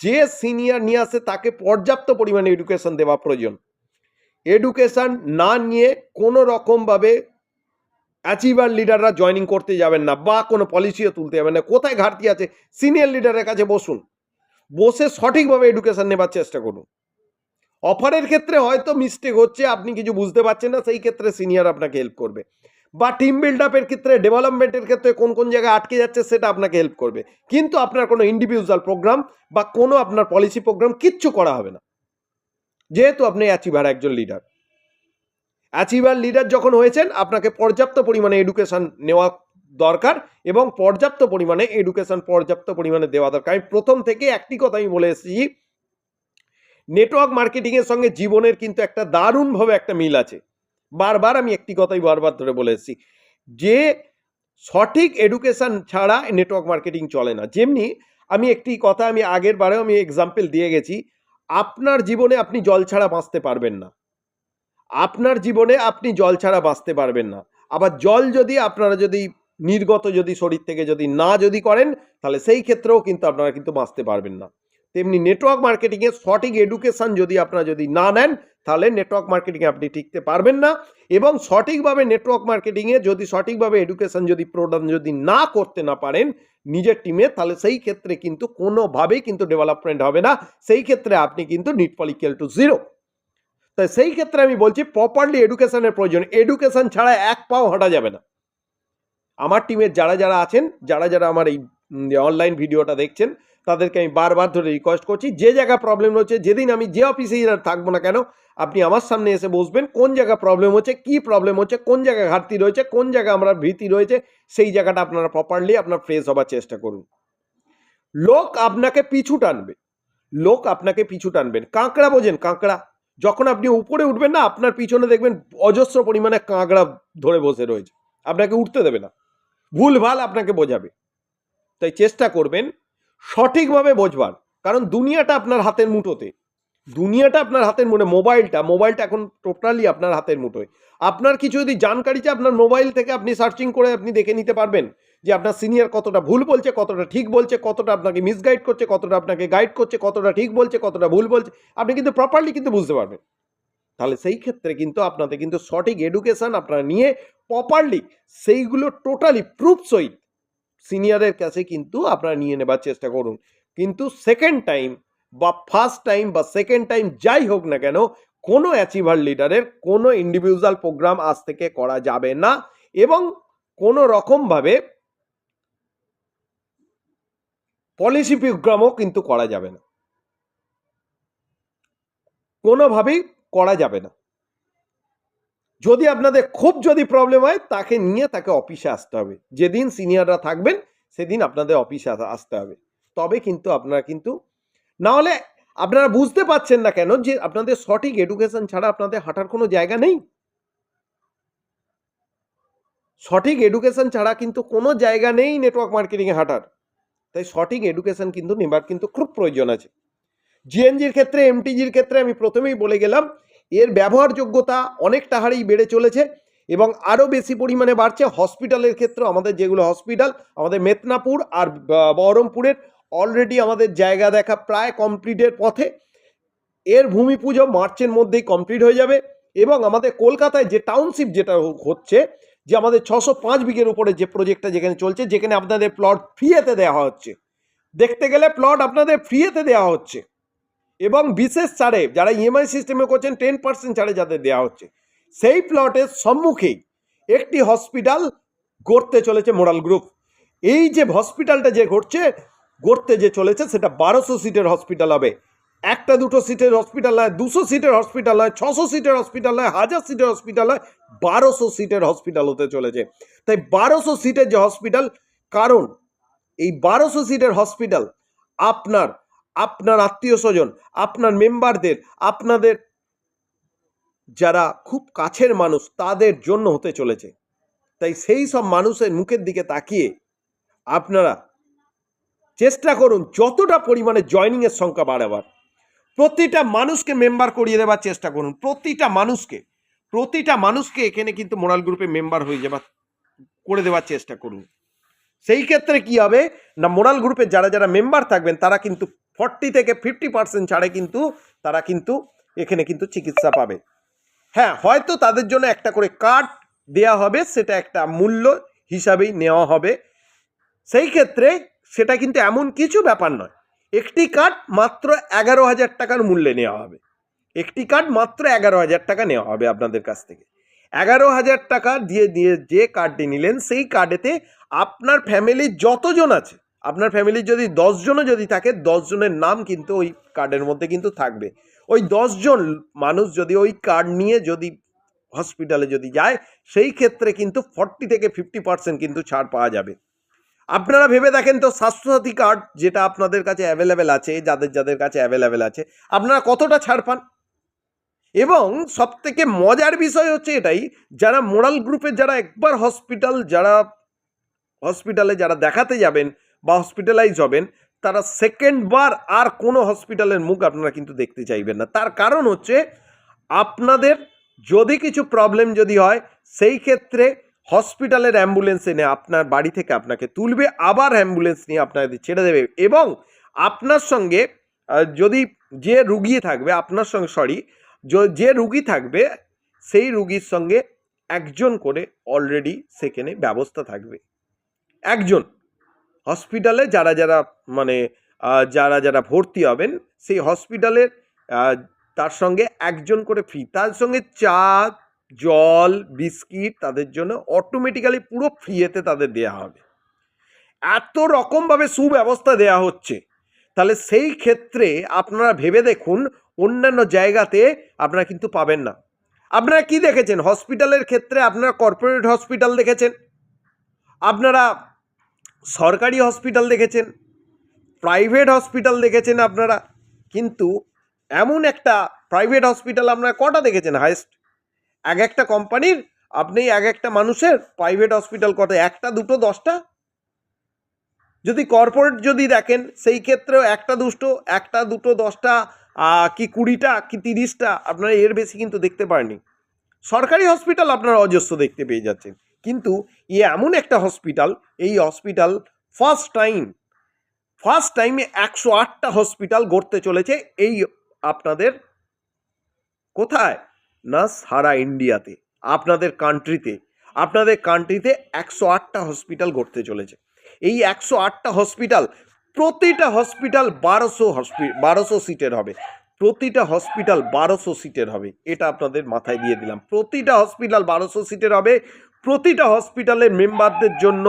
যে সিনিয়র নিয়ে আসে, তাকে পর্যাপ্ত পরিমাণে এডুকেশন দেওয়া প্রয়োজন। এডুকেশন না নিয়ে কোনো রকমভাবে অ্যাচিভার লিডাররা জয়নিং করতে যাবেন না, বা কোনো পলিসিও তুলতে যাবেন না। কোথায় ঘাটতি আছে, সিনিয়র লিডারের কাছে বসুন, বসে সঠিকভাবে এডুকেশন নেবার চেষ্টা করুন। অফারের ক্ষেত্রে হয়তো মিস্টেক হচ্ছে, আপনি কিছু বুঝতে পারছেন না, সেই ক্ষেত্রে সিনিয়র আপনাকে হেল্প করবে। বা টিম বিল্ড আপের ক্ষেত্রে, ডেভেলপমেন্টের ক্ষেত্রে কোন জায়গায় আটকে যাচ্ছে, সেটা আপনাকে হেল্প করবে। কিন্তু আপনার কোনো ইন্ডিভিজুয়াল প্রোগ্রাম বা কোনো আপনার পলিসি প্রোগ্রাম কিচ্ছু করা হবে না, যেহেতু আপনি একজন অ্যাচিভার লিডার যখন হয়েছেন, আপনাকে পর্যাপ্ত পরিমাণে এডুকেশন নেওয়া দরকার, এবং পর্যাপ্ত পরিমাণে দেওয়া দরকার। আমি প্রথম থেকে একটি কথা আমি বলে এসেছি, নেটওয়ার্ক মার্কেটিং এর সঙ্গে জীবনের কিন্তু একটা দারুণভাবে একটা মিল আছে। বারবার আমি একটি কথাই বারবার ধরে বলে এসেছি, যে সঠিক এডুকেশন ছাড়া নেটওয়ার্ক মার্কেটিং চলে না। যেমনি আমি আগের বারেও আমি এক্সাম্পল দিয়ে গেছি, আপনার জীবনে আপনি জল ছাড়া বাঁচতে পারবেন না। আবার জল যদি আপনারা যদি নির্গত যদি শরীর থেকে যদি না যদি করেন, তাহলে সেই ক্ষেত্রেও কিন্তু আপনারা কিন্তু বাঁচতে পারবেন না। তেমনি নেটওয়ার্ক মার্কেটিংয়ে সঠিক এডুকেশন যদি আপনারা যদি না নেন, তাহলে নেটওয়ার্ক মার্কেটিংয়ে আপনি টিকতে পারবেন না। এবং সঠিকভাবে নেটওয়ার্ক মার্কেটিংয়ে যদি সঠিকভাবে এডুকেশন যদি প্রদান যদি না করতে না পারেন নিজের টিমে, তাহলে সেই ক্ষেত্রে কিন্তু কোনোভাবেই কিন্তু ডেভেলপমেন্ট হবে না। সেই ক্ষেত্রে আপনি কিন্তু নিটফল ইকুয়াল টু 0। তাই সেই ক্ষেত্রে আমি বলছি, প্রপারলি এডুকেশনের প্রয়োজন। এডুকেশন ছাড়া এক পাও হাঁটা যাবে না। আমার টিমের যারা আছেন, যারা আমার এই অনলাইন ভিডিওটা দেখছেন, তাদেরকে আমি বারবার ধরে রিকোয়েস্ট করছি, যে জায়গা প্রবলেম রয়েছে, যেদিন আমি যে অফিসেই থাকবো না কেন, আপনি আমার সামনে এসে বসবেন, কোন জায়গা প্রবলেম হচ্ছে, কি প্রবলেম হচ্ছে, কোন জায়গায় ঘাটতি রয়েছে, কোন জায়গায় আমরা ভীতি রয়েছে, সেই জায়গাটা আপনারা প্রপারলি আপনার ফ্রেশ হবার চেষ্টা করুন। লোক আপনাকে পিছু টানবেন। কাঁকড়া বোঝেন? কাঁকড়া যখন আপনি উপরে উঠবেন না, আপনার পিছনে দেখবেন অজস্র পরিমাণে কাঁকড়া ধরে বসে রয়েছে, আপনাকে উঠতে দেবে না, ভুলভাল আপনাকে বোঝাবে। তাই চেষ্টা করবেন সঠিকভাবে বোঝবার, কারণ দুনিয়াটা আপনার হাতের মুঠোতে। মোবাইলটা এখন টোটালি আপনার হাতের মুঠোয়। আপনার কিছু যদি জানকারি চাই, আপনার মোবাইল থেকে আপনি সার্চিং করে আপনি দেখে নিতে পারবেন যে আপনার সিনিয়র কতটা ভুল বলছে, কতটা ঠিক বলছে, কতটা আপনাকে মিসগাইড করছে, কতটা আপনাকে গাইড করছে, কতটা ঠিক বলছে, কতটা ভুল বলছে, আপনি কিন্তু প্রপারলি কিন্তু বুঝতে পারবেন। তাহলে সেই ক্ষেত্রে কিন্তু আপনাদের কিন্তু সঠিক এডুকেশন আপনারা নিয়ে প্রপারলি সেইগুলো টোটালি প্রুফ সহিত সিনিয়রের কাছে কিন্তু আপনারা নিয়ে নেবার চেষ্টা করুন। কিন্তু সেকেন্ড টাইম বা ফার্স্ট টাইম বা সেকেন্ড টাইম যাই হোক না কেন, কোনো অ্যাচিভার লিডারের কোনো ইন্ডিভিজুয়াল প্রোগ্রাম আজ থেকে করা যাবে না। এবং কোনো রকমভাবে পলিসি প্রোগ্রামও কিন্তু করা যাবে না, কোনোভাবেই করা যাবে না। যদি আপনাদের খুব যদি প্রবলেম হয় তাকে নিয়ে তাকে অফিসে আসতে হবে, যেদিন সিনিয়ররা থাকবেন সেদিন আপনাদের অফিসে আসতে হবে, তবে কিন্তু আপনারা কিন্তু, না হলে আপনারা বুঝতে পারছেন না কেন যে আপনাদের সঠিক এডুকেশন ছাড়া আপনাদের হাঁটার কোনো জায়গা নেই। সঠিক এডুকেশন ছাড়া কিন্তু কোনো জায়গা নেই নেটওয়ার্ক মার্কেটিংয়ে হাঁটার। তাই সঠিক এডুকেশন কিন্তু নেবার কিন্তু খুব প্রয়োজন আছে। জিএনজির ক্ষেত্রে, এমটিজির ক্ষেত্রে আমি প্রথমেই বলে গেলাম, এর ব্যবহারযোগ্যতা অনেকটা হারেই বেড়ে চলেছে এবং আরও বেশি পরিমাণে বাড়ছে। হসপিটালের ক্ষেত্রে আমাদের যেগুলো হসপিটাল, আমাদের মেদিনীপুর আর বহরমপুরের অলরেডি আমাদের জায়গা দেখা প্রায় কমপ্লিটের পথে। এর ভূমি পুজো মার্চের মধ্যেই কমপ্লিট হয়ে যাবে এবং আমাদের কলকাতায় যে টাউনশিপ যেটা হচ্ছে, যে আমাদের 605 বিঘের উপরে যে প্রজেক্টটা যেখানে চলছে, যেখানে আপনাদের প্লট ফ্রিতে দেওয়া হচ্ছে, দেখতে গেলে প্লট আপনাদের ফ্রিতে দেওয়া হচ্ছে এবং বিশেষ ছাড়ে যারা ইএমআই সিস্টেমে করছেন 10% ছাড়ে যাদের দেওয়া হচ্ছে, সেই প্লটের সম্মুখেই একটি হসপিটাল গড়তে চলেছে মোরাল গ্রুপ। এই যে হসপিটালটা যে গড়তে যে চলেছে সেটা 1200 সিটের হসপিটাল হবে। একটা দুটো সিটের হসপিটাল নয়, 200 সিটের হসপিটাল নয়, 600 সিটের হসপিটাল নয়, 1000 সিটের হসপিটাল নয়, 1200 সিটের হসপিটাল হতে চলেছে। তাই 1200 সিটের যে হসপিটাল, কারণ এই 1200 সিটের হসপিটাল আপনার আত্মীয় স্বজন, আপনার মেম্বারদের, আপনাদের যারা খুব কাছের মানুষ তাদের জন্য হতে চলেছে। তাই সেই সব মানুষের মুখের দিকে তাকিয়ে আপনারা চেষ্টা করুন যতটা পরিমাণে জয়নিংয়ের সংখ্যা বাড়াবার, প্রতিটা মানুষকে মেম্বার করিয়ে দেওয়ার চেষ্টা করুন, প্রতিটা মানুষকে এখানে কিন্তু মোরাল গ্রুপে মেম্বার হয়ে যাবার করে দেওয়ার চেষ্টা করুন। সেই ক্ষেত্রে কি হবে না, মোরাল গ্রুপে যারা যারা মেম্বার থাকবেন তারা কিন্তু 40 থেকে 50% ছাড়ে কিন্তু তারা কিন্তু এখানে কিন্তু চিকিৎসা পাবে। হ্যাঁ, হয়তো তাদের জন্য একটা করে কার্ড দেওয়া হবে, সেটা একটা মূল্য হিসাবেই নেওয়া হবে। সেই ক্ষেত্রে সেটা কিন্তু এমন কিছু ব্যাপার নয়, একটি কার্ড মাত্র 11,000 টাকার মূল্যে নেওয়া হবে, একটি কার্ড মাত্র 11,000 টাকা নেওয়া হবে আপনাদের কাছ থেকে। 11,000 টাকা দিয়ে যে কার্ডটি নিলেন সেই কার্ডেতে আপনার ফ্যামিলির যতজন আছে, আপনার ফ্যামিলির যদি 10 জনও যদি থাকে, 10 জনের নাম কিন্তু ওই কার্ডের মধ্যে কিন্তু থাকবে। ওই 10 জন মানুষ যদি ওই কার্ড নিয়ে যদি হসপিটালে যদি যায়, সেই ক্ষেত্রে কিন্তু 40 থেকে 50% কিন্তু ছাড় পাওয়া যাবে। আপনারা ভেবে দেখেন তো, স্বাস্থ্যসাথী কার্ড যেটা আপনাদের কাছে অ্যাভেলেবেল আছে, যাদের কাছে অ্যাভেলেবেল আছে, আপনারা কতটা ছাড় পান? এবং সবথেকে মজার বিষয় হচ্ছে এটাই, যারা মোরাল গ্রুপের যারা একবার হসপিটালে যারা দেখাতে যাবেন বা হসপিটালাইজ হবেন, তারা সেকেন্ড বার আর কোনো হসপিটালের মুখ আপনারা কিন্তু দেখতে চাইবেন না। তার কারণ হচ্ছে, আপনাদের যদি কিছু প্রবলেম যদি হয়, সেই ক্ষেত্রে হসপিটালের অ্যাম্বুলেন্স এনে আপনার বাড়ি থেকে আপনাকে তুলবে, আবার অ্যাম্বুলেন্স নিয়ে আপনাদের ছেড়ে দেবে এবং আপনার সঙ্গে যদি যে রুগী থাকবে আপনার সঙ্গে যে রুগী থাকবে সেই রুগীর সঙ্গে একজন করে অলরেডি সেখানে ব্যবস্থা থাকবে। একজন হসপিটালে যারা ভর্তি হবেন সেই হসপিটালের তার সঙ্গে একজন করে ফ্রি, তার সঙ্গে চা, জল, বিস্কিট তাদের জন্য অটোমেটিক্যালি পুরো ফ্রিতে তাদের দেওয়া হবে। এত রকমভাবে সুব্যবস্থা দেওয়া হচ্ছে, তাহলে সেই ক্ষেত্রে আপনারা ভেবে দেখুন অন্যান্য জায়গাতে আপনারা কিন্তু পাবেন না। আপনারা কি দেখেছেন হসপিটালের ক্ষেত্রে? আপনারা কর্পোরেট হসপিটাল দেখেছেন, আপনারা সরকারি হসপিটাল দেখেছেন, প্রাইভেট হসপিটাল দেখেছেন আপনারা, কিন্তু এমন একটা প্রাইভেট হসপিটাল আপনারা কটা দেখেছেন হাইস্ট? একটা কোম্পানির আপনি একটা মানুষের প্রাইভেট হসপিটাল কত? একটা, দুটো, 10টা। যদি কর্পোরেট যদি দেখেন সেই ক্ষেত্রেও একটা দুটো 10টা কি 20টা কি 30টা, আপনারা এর বেশি কিন্তু দেখতে পারেননি। সরকারি হসপিটাল আপনারা অজস্র দেখতে পেয়ে যাচ্ছেন, কিন্তু এমন একটা হসপিটাল, এই হসপিটাল ফার্স্ট টাইমে 108টা হসপিটাল গড়তে চলেছে এই আপনাদের কোথায় না সারা ইন্ডিয়াতে, আপনাদের কান্ট্রিতে 108টা হসপিটাল গড়তে চলেছে। এই 108টা হসপিটাল, প্রতিটা হসপিটাল 1200 সিটের হবে, প্রতিটা হসপিটাল 1200 সিটের হবে, এটা আপনাদের মাথায় দিয়ে দিলাম। প্রতিটা হসপিটাল 1200 সিটের হবে, প্রতিটা হসপিটালের মেম্বারদের জন্য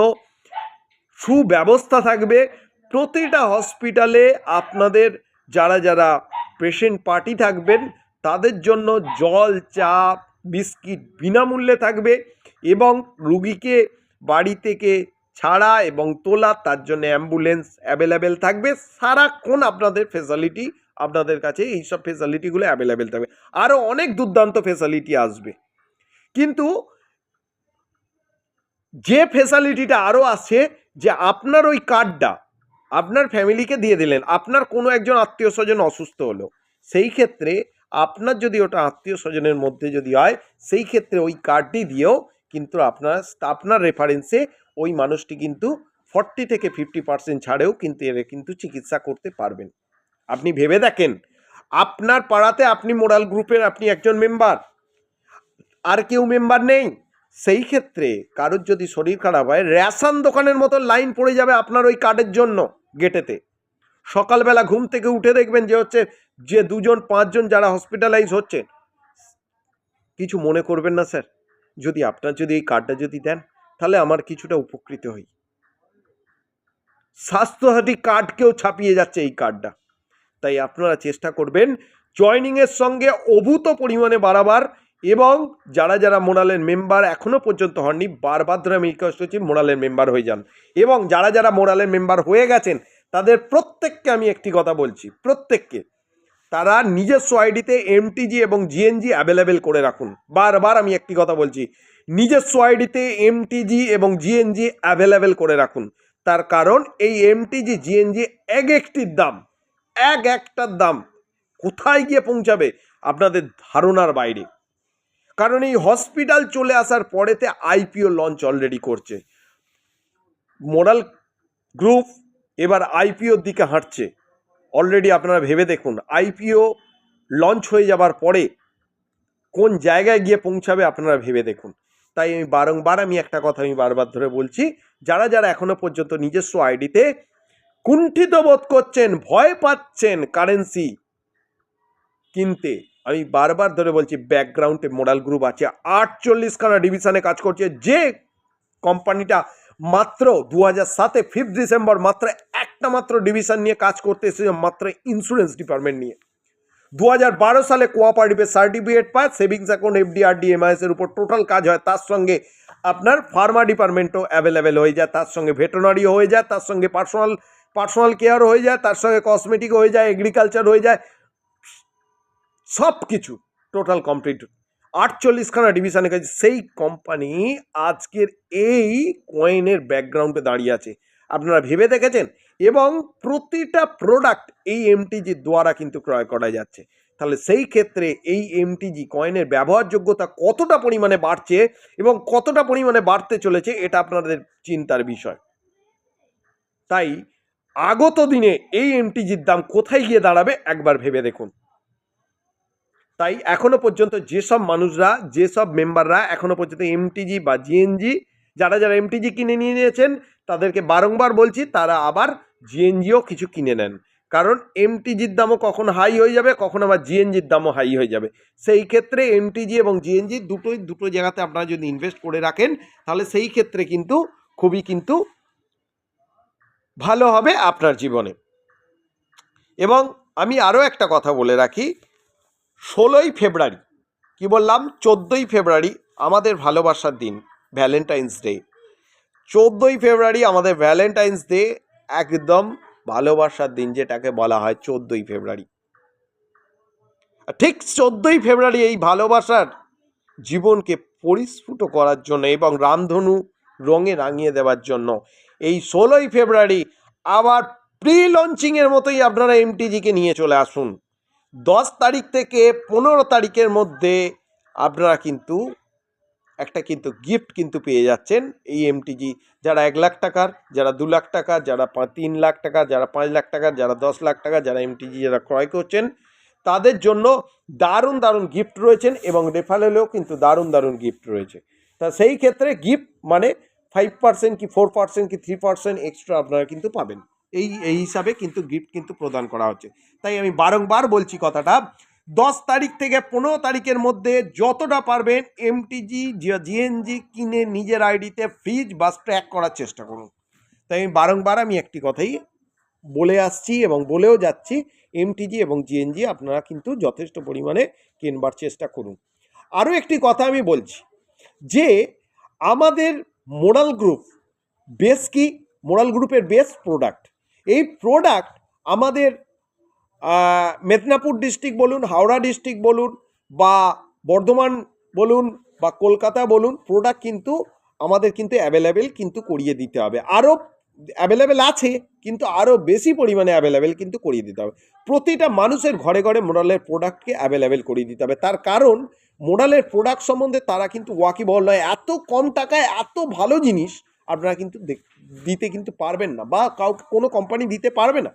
সুব্যবস্থা থাকবে। প্রতিটা হসপিটালে আপনাদের যারা যারা পেশেন্ট পার্টি থাকবেন তাদের জন্য জল, চা, বিস্কিট বিনামূল্যে থাকবে এবং রুগীকে বাড়ি থেকে ছাড়া এবং তোলা তার জন্য অ্যাম্বুলেন্স অ্যাভেলেবেল থাকবে। সারাক্ষণ আপনাদের ফেসিলিটি আপনাদের কাছে এইসব ফেসিলিটিগুলো অ্যাভেলেবেল থাকবে। আরও অনেক দুর্দান্ত ফেসিলিটি আসবে, কিন্তু যে ফেসিলিটিটা আরও আছে যে আপনার ওই কার্ডটা আপনার ফ্যামিলিকে দিয়ে দিলেন, আপনার কোনো একজন আত্মীয় স্বজন অসুস্থ হলো, সেই ক্ষেত্রে আপনার যদি ওটা আত্মীয় স্বজনের মধ্যে যদি হয় সেই ক্ষেত্রে ওই কার্ডটি দিয়েও কিন্তু আপনার রেফারেন্সে ওই মানুষটি কিন্তু 40 থেকে 50% ছাড়েও কিন্তু এর কিন্তু চিকিৎসা করতে পারবেন। আপনি ভেবে দেখেন, আপনার পাড়াতে আপনি মোরাল গ্রুপের আপনি একজন মেম্বার, আর কেউ মেম্বার নেই, সেই ক্ষেত্রে কারোর যদি শরীর খারাপ হয় রেশন দোকানের মতো লাইন পড়ে যাবে আপনার ওই কার্ডের জন্য গেটেতে। সকালবেলা ঘুম থেকে উঠে দেখবেন যে 2-5 জন যারা হসপিটালাইজ হচ্ছেন। কিছু মনে করবেন না স্যার, যদি আপনার যদি এই কার্ডটা যদি দেন তাহলে আমার কিছুটা উপকৃত হই। স্বাস্থ্যসাথী কার্ডকেও ছাপিয়ে যাচ্ছে এই কার্ডটা। তাই আপনারা চেষ্টা করবেন জয়নিংয়ের সঙ্গে অভূত পরিমাণে বাড়াবার, এবং যারা যারা মোরালের মেম্বার এখনও পর্যন্ত হননি বারবার ধরে আমি রিকোয়েস্ট করছি মোরালের মেম্বার হয়ে যান। এবং যারা যারা মোরালের মেম্বার হয়ে গেছেন তাদের প্রত্যেককে আমি একটি কথা বলছি, প্রত্যেককে তারা নিজস্ব আইডিতে এমটিজি এবং জিএনজি অ্যাভেলেবেল করে রাখুন। বারবার আমি একটি কথা বলছি, নিজস্ব আইডিতে এমটিজি এবং জিএনজি অ্যাভেলেবেল করে রাখুন। তার কারণ এই এমটিজি জিএনজি একটার দাম কোথায় গিয়ে পৌঁছাবে আপনাদের ধারণার বাইরে। কারণ এই হসপিটাল চলে আসার পরেতে আইপিও লঞ্চ অলরেডি করছে মোরাল গ্রুপ, এবার আইপিওর দিকে হাঁটছে অলরেডি। আপনারা ভেবে দেখুন আইপিও লঞ্চ হয়ে যাবার পরে কোন জায়গায় গিয়ে পৌঁছাবে আপনারা ভেবে দেখুন। তাই আমি বারংবার একটা কথা আমি বারবার ধরে বলছি, যারা যারা এখনো পর্যন্ত নিজস্ব আইডিতে কুণ্ঠিত বোধ করছেন, ভয় পাচ্ছেন কারেন্সি কিনতে, আমি বারবার ধরে বলছি ব্যাকগ্রাউন্ডে মোরাল গ্রুপ আছে। 48খানা ডিভিশনে কাজ করছে। যে কোম্পানিটা মাত্র 2007 5 ডিসেম্বর মাত্র একটা মাত্র ডিভিশন নিয়ে কাজ করতে এসেছে, মাত্র ইন্স্যুরেন্স ডিপার্টমেন্ট নিয়ে। 2012 সালে কোঅপারেটিভের সার্টিফিকেট পায়, savings account, FD, RD, MIS এর উপর টোটাল কাজ হয়। তার সঙ্গে আপনার ফার্মা ডিপার্টমেন্টও অ্যাভেলেবেল হয়ে যায়, তার সঙ্গে ভেটেরিনারিও হয়ে যায়, তার সঙ্গে পার্সোনাল কেয়ারও হয়ে যায়, তার সঙ্গে কসমেটিকও হয়ে যায়, এগ্রিকালচার হয়ে যায়, সব কিছু টোটাল কমপ্লিট। 48খানা ডিভিশনে কাছে সেই কোম্পানি আজকের এই কয়েনের ব্যাকগ্রাউন্ডে দাঁড়িয়ে আছে। আপনারা ভেবে দেখেছেন? এবং প্রতিটা প্রোডাক্ট এই এমটিজির দ্বারা কিন্তু ক্রয় করা যাচ্ছে। তাহলে সেই ক্ষেত্রে এই এমটিজি কয়েনের ব্যবহারযোগ্যতা কতটা পরিমাণে বাড়ছে এবং কতটা পরিমাণে বাড়তে চলেছে এটা আপনাদের চিন্তার বিষয়। তাই আগত দিনে এই এমটিজির দাম কোথায় গিয়ে দাঁড়াবে একবার ভেবে দেখুন। তাই এখনো পর্যন্ত যেসব মানুষরা, যেসব মেম্বাররা এখনো পর্যন্ত এমটিজি বা জিএনজি, যারা যারা এমটিজি কিনে নিয়ে নিয়েছেন তাদেরকে বারংবার বলছি তারা আবার জিএনজিও কিছু কিনে নেন। কারণ এমটিজির দামও কখনো হাই হয়ে যাবে, কখনো আবার জিএনজির দামও হাই হয়ে যাবে। সেই ক্ষেত্রে এমটিজি এবং জিএনজি দুটো জায়গাতে আপনারা যদি ইনভেস্ট করে রাখেন তাহলে সেই ক্ষেত্রে কিন্তু খুবই কিন্তু ভালো হবে আপনার জীবনে। এবং আমি আরও একটা কথা বলে রাখি, 16ই ফেব্রুয়ারি, কি বললাম 14ই ফেব্রুয়ারি আমাদের ভালোবাসার দিন, ভ্যালেন্টাইন্স ডে। 14ই ফেব্রুয়ারি আমাদের ভ্যালেন্টাইন্স ডে, একদম ভালোবাসার দিন যেটাকে বলা হয় 14ই ফেব্রুয়ারি। ঠিক 14ই ফেব্রুয়ারি এই ভালোবাসার জীবনকে পরিস্ফুট করার জন্য এবং রামধনু রঙে রাঙিয়ে দেওয়ার জন্য এই 16ই ফেব্রুয়ারি আবার প্রি লঞ্চিংয়ের মতোই আপনারা এমটিজিকে নিয়ে চলে আসুন। 10 তারিখ থেকে 15 তারিখের মধ্যে আপনারা কিন্তু একটা গিফট কিন্তু পেয়ে যাচ্ছেন এই এমটিজি। যারা 1 লাখ টাকার, যারা 2 লাখ টাকা, যারা 3 লাখ টাকা, যারা 5 লাখ টাকা, যারা 10 লাখ টাকা, যারা এমটিজি যারা ক্রয় করছেন তাদের জন্য দারুণ দারুণ গিফট রয়েছেন এবং রেফারেলেও কিন্তু দারুণ দারুণ গিফট রয়েছে। তা সেই ক্ষেত্রে গিফট মানে 5% কি 4% কি 3% এক্সট্রা আপনারা কিন্তু পাবেন। এই হিসাবে কিন্তু গিফট কিন্তু প্রদান করা হচ্ছে। তাই আমি বারংবার বলছি কথাটা, 10 তারিখ থেকে 15 তারিখের মধ্যে যতটা পারবেন এমটিজি জিএনজি কিনে নিজের আইডিতে ফ্রিজ বা ট্র্যাক করার চেষ্টা করুন। তাই আমি বারংবার একটি কথাই বলে আসছি এবং বলেও যাচ্ছি, এমটিজি এবং জিএনজি আপনারা কিন্তু যথেষ্ট পরিমাণে কেনবার চেষ্টা করুন। আরও একটি কথা আমি বলছি যে আমাদের মোরাল গ্রুপ বেস কি, মোরাল গ্রুপের বেস প্রোডাক্ট। এই প্রোডাক্ট আমাদের মেদিনীপুর ডিস্ট্রিক্ট বলুন, হাওড়া ডিস্ট্রিক্ট বলুন, বা বর্ধমান বলুন, বা কলকাতা বলুন, প্রোডাক্ট কিন্তু আমাদের কিন্তু অ্যাভেলেবেল কিন্তু করিয়ে দিতে হবে। আরও অ্যাভেলেবেল আছে, কিন্তু আরও বেশি পরিমাণে অ্যাভেলেবেল কিন্তু করিয়ে দিতে হবে। প্রতিটা মানুষের ঘরে ঘরে মোরালের প্রোডাক্টকে অ্যাভেলেবেল করিয়ে দিতে হবে। তার কারণ মোরালের প্রোডাক্ট সম্বন্ধে তারা কিন্তু ওয়াকিবহল নয়। এত কম টাকায় এত ভালো জিনিস আপনারা কিন্তু দিতে কিন্তু পারবেন না, বা কাউকে কোনো কোম্পানি দিতে পারবে না।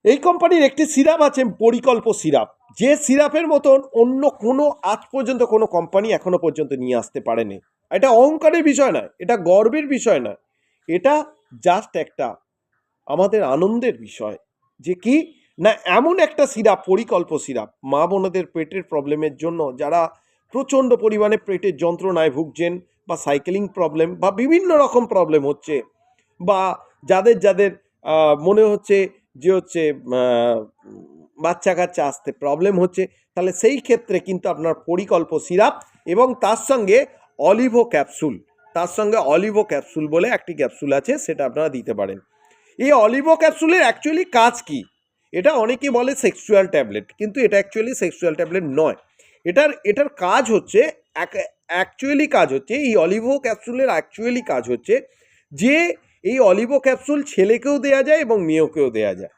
এই কোম্পানির একটি সিরাপ আছে পরিকল্প সিরাপ, যে সিরাপের মতন অন্য কোনো আজ পর্যন্ত কোনো কোম্পানি এখনো পর্যন্ত নিয়ে আসতে পারেনি। এটা অহংকারের বিষয় নয়, এটা গর্বের বিষয় নয়, এটা জাস্ট একটা আমাদের আনন্দের বিষয় যে কি না, এমন একটা সিরাপ, পরিকল্প সিরাপ, মা বোনদের পেটের প্রবলেমের জন্য, যারা প্রচণ্ড পরিমাণে পেটের যন্ত্রণায় ভুগছেন, বা সাইকেলিং প্রবলেম, বা বিভিন্ন রকম প্রবলেম হচ্ছে, বা যাদের যাদের মনে হচ্ছে যে বাচ্চা কাচ্চা আসতে প্রবলেম হচ্ছে, তাহলে সেই ক্ষেত্রে কিন্তু আপনার পরিকল্প সিরাপ এবং তার সঙ্গে অলিভো ক্যাপসুল, তার সঙ্গে অলিভো ক্যাপসুল বলে একটি ক্যাপসুল আছে, সেটা আপনারা দিতে পারেন। এই অলিভো ক্যাপসুলের অ্যাকচুয়ালি কাজ কি? এটা অনেকেই বলে সেক্সুয়াল ট্যাবলেট, কিন্তু এটা অ্যাকচুয়ালি সেক্সুয়াল ট্যাবলেট নয়। এটার কাজ হচ্ছে এই অলিভো ক্যাপসুলের অ্যাকচুয়ালি কাজ হচ্ছে যে এই অলিভো ক্যাপসুল ছেলেকেও দেয়া যায় এবং মেয়েকেও দেয়া যায়।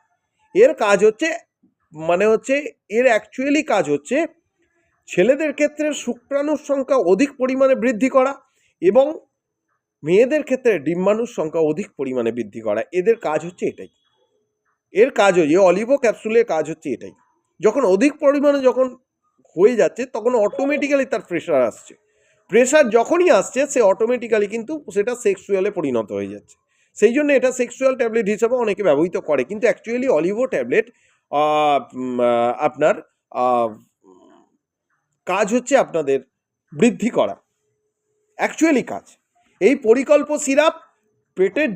এর কাজ হচ্ছে এর অ্যাকচুয়ালি কাজ হচ্ছে ছেলেদের ক্ষেত্রে শুক্রাণুর সংখ্যা অধিক পরিমাণে বৃদ্ধি করা, এবং মেয়েদের ক্ষেত্রে ডিম্বাণুর সংখ্যা অধিক পরিমাণে বৃদ্ধি করা। এদের কাজ হচ্ছে এটাই। এর কাজ হচ্ছে অলিভো ক্যাপসুলের কাজ হচ্ছে এটাই। যখন অধিক পরিমাণে যখন হয়ে যাচ্ছে, তখন অটোমেটিক্যালি তার প্রেশার আসছে। প্রেশার যখনই আসছে, সে অটোমেটিক্যালি কিন্তু সেটা সেক্সুয়ালে পরিণত হয়ে যাচ্ছে। সেই জন্য এটা সেক্সুয়াল ট্যাবলেট হিসাবে অনেকে ব্যবহৃত করে, কিন্তু অ্যাকচুয়ালি অলিভো ট্যাবলেট আপনার কাজ হচ্ছে আপনাদের বৃদ্ধি করা, অ্যাকচুয়ালি কাজ। এই পরিকল্প সিরাপ পেটের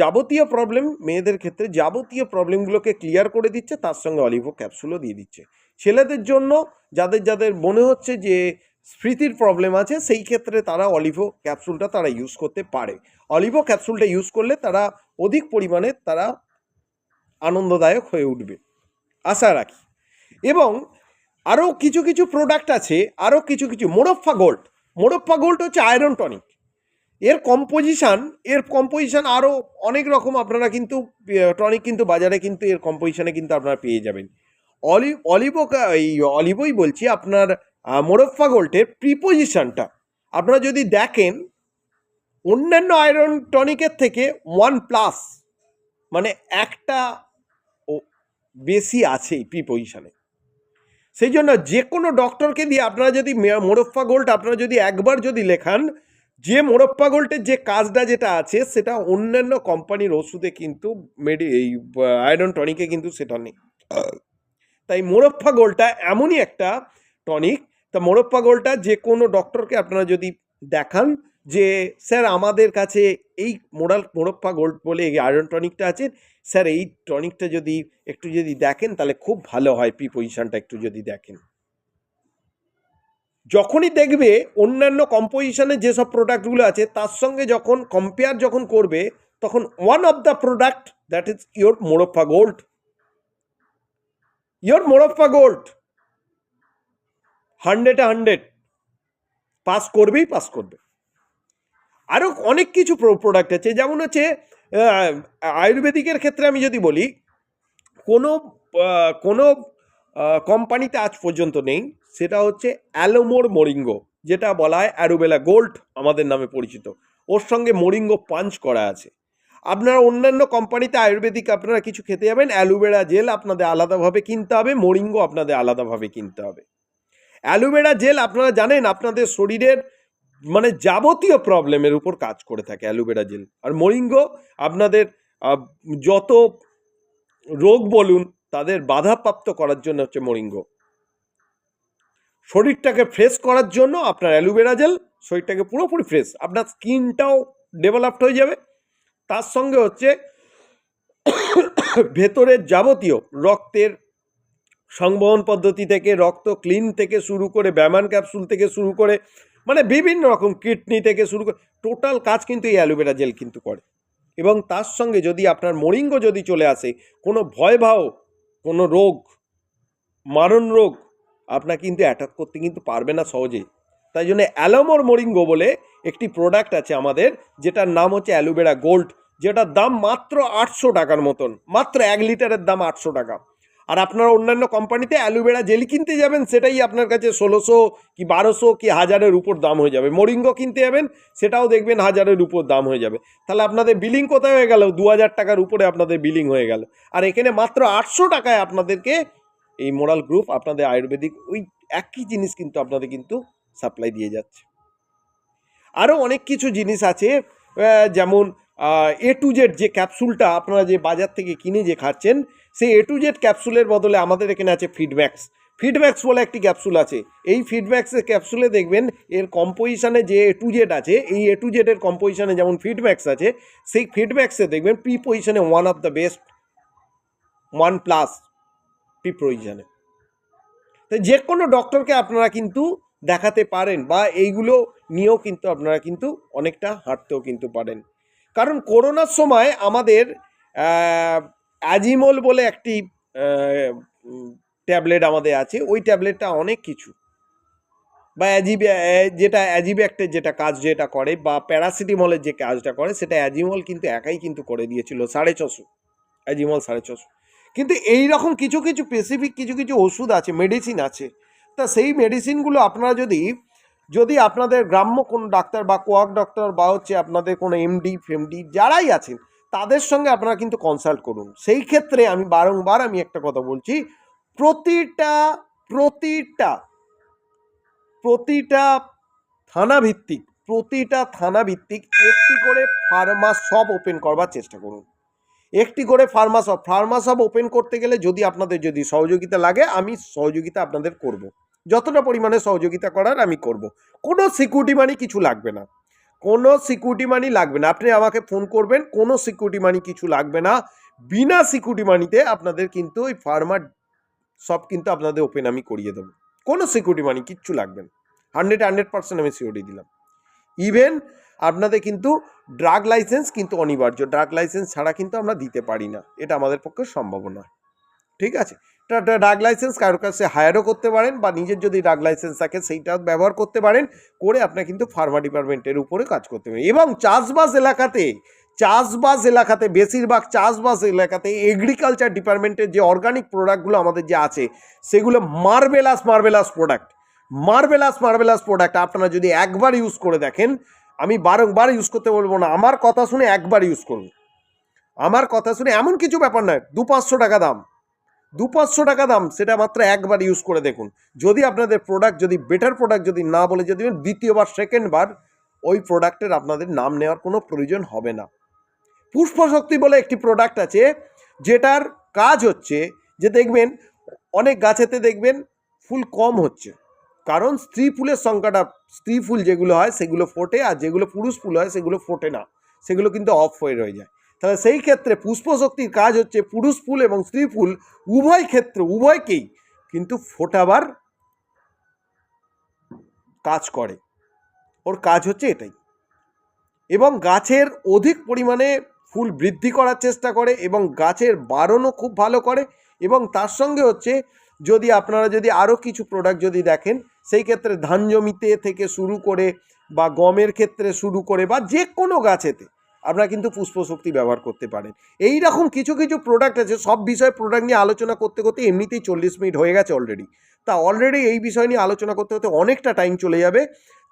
যাবতীয় প্রবলেম, মেয়েদের ক্ষেত্রে যাবতীয় প্রবলেমগুলোকে ক্লিয়ার করে দিচ্ছে, তার সঙ্গে অলিভো ক্যাপসুলও দিয়ে দিচ্ছে। ছেলেদের জন্য যাদের যাদের মনে হচ্ছে যে স্মৃতির প্রবলেম আছে, সেই ক্ষেত্রে তারা অলিভো ক্যাপসুলটা তারা ইউজ করতে পারে। অলিভো ক্যাপসুলটা ইউজ করলে তারা অধিক পরিমাণে তারা আনন্দদায়ক হয়ে উঠবে, আশা রাখি। এবং আরও কিছু কিছু প্রোডাক্ট আছে, আরও কিছু মোরফা গোল্ড হচ্ছে আয়রন টনিক। এর কম্পোজিশান আরও অনেক রকম, আপনারা কিন্তু টনিক কিন্তু বাজারে কিন্তু এর কম্পোজিশানে কিন্তু আপনারা পেয়ে যাবেন। অলিভই বলছি, আপনার মোরফা গোল্ডের প্রিপোজিশনটা আপনারা যদি দেখেন, অন্যান্য আয়রন টনিকের থেকে 1+ মানে একটা বেশি আছেই প্রিপোজিশনে। সেই জন্য যে কোনো ডক্টরকে দিয়ে আপনারা যদি মোরফা গোল্ড আপনারা যদি একবার যদি লেখান, যে মোরফা গোল্ডের যে কাজটা যেটা আছে, সেটা অন্যান্য কোম্পানির ওষুধে কিন্তু এই আয়রন টনিকে কিন্তু সেটা নেই। তাই মোরফা গোল্ডটা এমনই একটা টনিক, তা মোরফা গোল্ডটা যে কোনো ডক্টরকে আপনারা যদি দেখান যে স্যার আমাদের কাছে এই মোরফা গোল্ড বলে এই আয়রন টনিকটা আছে, স্যার এই টনিকটা যদি একটু যদি দেখেন তাহলে খুব ভালো হয়, প্রিপোজিশনটা একটু যদি দেখেন। যখনই দেখবে অন্যান্য কম্পোজিশনে যেসব প্রোডাক্টগুলো আছে তার সঙ্গে যখন কম্পেয়ার যখন করবে, তখন one of the product that is your morpha gold. Your morpha gold 100 pass করবে। আরও অনেক কিছু প্রোডাক্ট আছে, যেমন হচ্ছে আয়ুর্বেদিকের ক্ষেত্রে আমি যদি বলি, কোনো কোম্পানিতে আজ পর্যন্ত নেই, সেটা হচ্ছে অ্যালোমোর মোরিঙ্গো, যেটা বলা হয় অ্যারোভেরা গোল্ড আমাদের নামে পরিচিত। ওর সঙ্গে মোরিঙ্গো পাঞ্চ করা আছে। আপনারা অন্যান্য কোম্পানিতে আয়ুর্বেদিক আপনারা কিছু খেতে যাবেন, অ্যালোভেরা জেল আপনাদের আলাদাভাবে কিনতে হবে, মোরিঙ্গো আপনাদের আলাদাভাবে কিনতে হবে। অ্যালোভেরা জেল আপনারা জানেন আপনাদের শরীরের মানে যাবতীয় প্রবলেমের উপর কাজ করে থাকে অ্যালোভেরা জেল। আর মোরিঙ্গো আপনাদের যত রোগ বলুন, তাদের বাধাপ্রাপ্ত করার জন্য হচ্ছে মোরিঙ্গো। শরীরটাকে ফ্রেশ করার জন্য আপনার অ্যালোভেরা জেল, শরীরটাকে পুরোপুরি ফ্রেশ, আপনার স্কিনটাও ডেভেলপড হয়ে যাবে। তার সঙ্গে হচ্ছে ভেতরের যাবতীয় রক্তের সংবহন পদ্ধতি থেকে, রক্ত ক্লিন থেকে শুরু করে, ব্যামান ক্যাপসুল থেকে শুরু করে, মানে বিভিন্ন রকম কিডনি থেকে শুরু করে টোটাল কাজ কিন্তু এই অ্যালোভেরা জেল কিন্তু করে। এবং তার সঙ্গে যদি আপনার মোরিঙ্গো যদি চলে আসে, কোনো ভয়ভাও, কোনো রোগ, মারণ রোগ আপনার কিন্তু অ্যাটাক করতে কিন্তু পারবে না সহজেই। তাই জন্য অ্যালোমোর মোরিঙ্গো বলে একটি প্রোডাক্ট আছে আমাদের, যেটার নাম হচ্ছে অ্যালোভেরা গোল্ড, যেটার দাম মাত্র 800 টাকার মতন, মাত্র 1 লিটারের দাম 800 টাকা। আর আপনারা অন্যান্য কোম্পানিতে অ্যালোভেরা জেলি কিনতে যাবেন, সেটাই আপনার কাছে 1600 কি 1200 কি 1000-এর উপর দাম হয়ে যাবে। মোরিঙ্গো কিনতে যাবেন, সেটাও দেখবেন 1000-এর উপর দাম হয়ে যাবে। তাহলে আপনাদের বিলিং কোথায় হয়ে গেল? 2000 টাকার উপরে আপনাদের বিলিং হয়ে গেল। আর এখানে মাত্র 800 টাকায় আপনাদেরকে এই মোরাল গ্রুপ আপনাদের আয়ুর্বেদিক ওই একই জিনিস কিন্তু আপনাদের কিন্তু সাপ্লাই দিয়ে যাচ্ছে। আরও অনেক কিছু জিনিস আছে, যেমন A to Z যে ক্যাপসুলটা আপনারা যে বাজার থেকে কিনে যে খাচ্ছেন, সেই A to Z ক্যাপসুলের বদলে আমাদের এখানে আছে ফিডম্যাক্স। ফিডম্যাক্স বলে একটি ক্যাপসুল আছে। এই ফিডম্যাক্সের ক্যাপসুলে দেখবেন এর কম্পোজিশনে যে A to Z আছে, এই A to Z এর কম্পোজিশনে যেমন ফিডম্যাক্স আছে, সেই ফিডম্যাক্সে দেখবেন প্রি পজিশনে one of the best, 1+ pre পজিশনে। তো যে কোনো ডক্টরকে আপনারা কিন্তু দেখাতে পারেন, বা এইগুলো নিয়েও কিন্তু আপনারা কিন্তু অনেকটা হাঁটতেও কিন্তু পারেন। কারণ করোনার সময় আমাদের অ্যাজিমল বলে একটি ট্যাবলেট আমাদের আছে, ওই ট্যাবলেটটা অনেক কিছু, বা যেটা অ্যাজিব্যাক্টের যেটা কাজ যেটা করে, বা প্যারাসিটামলের যে কাজটা করে, সেটা অ্যাজিমল কিন্তু একাই কিন্তু করে দিয়েছিল 650, অ্যাজিমল 650। কিন্তু এই রকম কিছু কিছু স্পেসিফিক কিছু কিছু ওষুধ আছে, মেডিসিন আছে। তা সেই মেডিসিনগুলো আপনারা যদি আপনাদের গ্রাম্য কোনো ডাক্তার বা কোয়াক ডক্টর বা হচ্ছে আপনাদের কোনো এমডি ফেমডি যারাই আছেন, তাদের সঙ্গে আপনারা কিন্তু কনসাল্ট করুন। সেই ক্ষেত্রে আমি বারংবার একটা কথা বলছি, প্রতিটা থানা ভিত্তিক একটি করে ফার্মা শপ ওপেন করবার চেষ্টা করুন। একটি করে ফার্মা শপ ওপেন করতে গেলে যদি আপনাদের যদি সহযোগিতা লাগে, আমি সহযোগিতা আপনাদের করব, যতটা পরিমাণে সহযোগিতা করার আমি করব। কোনো সিকিউরিটি মানি কিছু লাগবে না, কোনো সিকিউরিটি মানি লাগবে না। আপনি আমাকে ফোন করবেন, কোনো সিকিউরিটি মানি কিছু লাগবে না। বিনা সিকিউরিটি মানিতে আপনাদের কিন্তু ওই ফার্মার শপ কিন্তু আপনাদের ওপেন আমি করিয়ে দেবো। কোনো সিকিউরিটি মানি কিচ্ছু লাগবে না, 100% আমি সিকিউরিটি দিলাম। ইভেন আপনাদের কিন্তু ড্রাগ লাইসেন্স কিন্তু অনিবার্য, ড্রাগ লাইসেন্স ছাড়া কিন্তু আমরা দিতে পারি না, এটা আমাদের পক্ষে সম্ভব নয়। ঠিক আছে, ড্রাগ লাইসেন্স কারোর কাছে হায়ারও করতে পারেন, বা নিজের যদি ড্রাগ লাইসেন্স থাকে সেইটা ব্যবহার করতে পারেন, করে আপনার কিন্তু ফার্মা ডিপার্টমেন্টের উপরে কাজ করতে পারেন। এবং চাষবাস এলাকাতে বেশিরভাগ চাষবাস এলাকাতে এগ্রিকালচার ডিপার্টমেন্টের যে অর্গানিক প্রোডাক্টগুলো আমাদের যে আছে, সেগুলো মার্ভেলাস প্রোডাক্ট। আপনারা যদি একবার ইউজ করে দেখেন, আমি বারংবার ইউজ করতে বলবো না, আমার কথা শুনে একবার ইউজ করুন। আমার কথা শুনে, এমন কিছু ব্যাপার নয়, 200-500 টাকা দাম, সেটা মাত্র একবার ইউজ করে দেখুন। যদি আপনাদের প্রোডাক্ট যদি বেটার প্রোডাক্ট যদি না বলে যদি দ্বিতীয়বার সেকেন্ডবার ওই প্রোডাক্টের আপনাদের নাম নেওয়ার কোনো প্রয়োজন হবে না। পুষ্পশক্তি বলে একটি প্রোডাক্ট আছে, যেটার কাজ হচ্ছে যে দেখবেন অনেক গাছেতে দেখবেন ফুল কম হচ্ছে, কারণ স্ত্রী ফুলের সংখ্যাটা, স্ত্রী ফুল যেগুলো হয় সেগুলো ফোটে, আর যেগুলো পুরুষ ফুল হয় সেগুলো ফোটে না, সেগুলো কিন্তু অফ হয়ে রয়ে যায়। তাহলে সেই ক্ষেত্রে পুষ্পশক্তির কাজ হচ্ছে পুরুষ ফুল এবং স্ত্রী ফুল উভয়কেই কিন্তু ফোটাবার কাজ করে, ওর কাজ হচ্ছে এটাই। এবং গাছের অধিক পরিমাণে ফুল বৃদ্ধি করার চেষ্টা করে, এবং গাছের বাড়নও খুব ভালো করে। এবং তার সঙ্গে হচ্ছে যদি আপনারা যদি আরও কিছু প্রোডাক্ট যদি দেখেন, সেই ক্ষেত্রে ধান জমিতে থেকে শুরু করে, বা গমের ক্ষেত্রে শুরু করে, বা যে কোনো গাছেতে আপনারা কিন্তু পুষ্পশক্তি ব্যবহার করতে পারেন। এই রকম কিছু কিছু প্রোডাক্ট আছে, সব বিষয়ে প্রোডাক্ট নিয়ে আলোচনা করতে করতে এমনিতেই 40 মিনিট হয়ে গেছে অলরেডি। অলরেডি এই বিষয় নিয়ে আলোচনা করতে করতে অনেকটা টাইম চলে যাবে।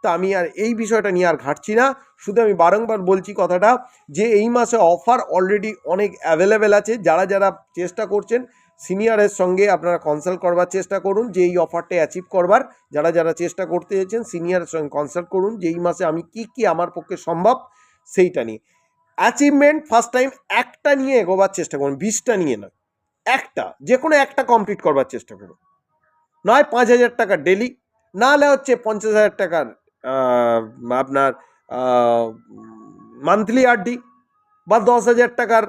তা আমি আর এই বিষয়টা নিয়ে আর ঘাঁটছি না, শুধু আমি বারংবার বলছি কথাটা, যে এই মাসে অফার অলরেডি অনেক অ্যাভেলেবেল আছে। যারা চেষ্টা করছেন, সিনিয়রের সঙ্গে আপনারা কনসাল্ট করবার চেষ্টা করুন যে এই অফারটা অ্যাচিভ করবার। যারা চেষ্টা করতে চাইছেন, সিনিয়রের সঙ্গে কনসাল্ট করুন যে এই মাসে আমি কি আমার পক্ষে সম্ভব সেইটা নিয়ে। অ্যাচিভমেন্ট ফার্স্ট টাইম একটা নিয়ে এগোবার চেষ্টা করুন, 20টা নিয়ে না, একটা, যে কোনো একটা কমপ্লিট করবার চেষ্টা করুন। নয় 5,000 টাকা ডেলি, না হলে হচ্ছে 50,000 টাকার আপনার মান্থলি আরডি, বা 10,000 টাকার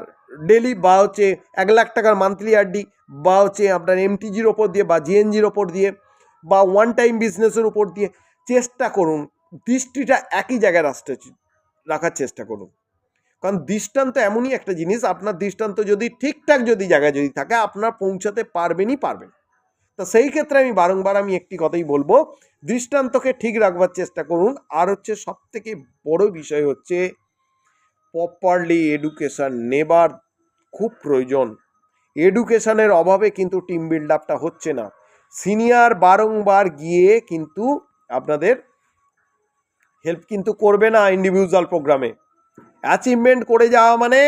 ডেলি, বা হচ্ছে 1,00,000 টাকার মান্থলি আরডি, বা হচ্ছে আপনার এমটিজির ওপর দিয়ে, বা জিএনজির ওপর দিয়ে, বা ওয়ান টাইম বিজনেসের উপর দিয়ে চেষ্টা করুন দৃষ্টিটা একই জায়গায় রাখার চেষ্টা করুন। কারণ দৃষ্টান্ত এমনই একটা জিনিস, আপনার দৃষ্টান্ত যদি ঠিকঠাক যদি জায়গায় যদি থাকে, আপনার পৌঁছাতে পারবেন। তো সেই ক্ষেত্রে আমি বারংবার একটি কথাই বলবো, দৃষ্টান্তকে ঠিক রাখবার চেষ্টা করুন। আর হচ্ছে সব থেকে বড় বিষয় হচ্ছে প্রপারলি এডুকেশন নেবার খুব প্রয়োজন। এডুকেশনের অভাবে কিন্তু টিম বিল্ড আপটা হচ্ছে না। সিনিয়র বারংবার গিয়ে কিন্তু আপনাদের হেল্প কিন্তু করবে না ইন্ডিভিজুয়াল প্রোগ্রামে। অ্যাচিভমেন্ট করে যাওয়া মানে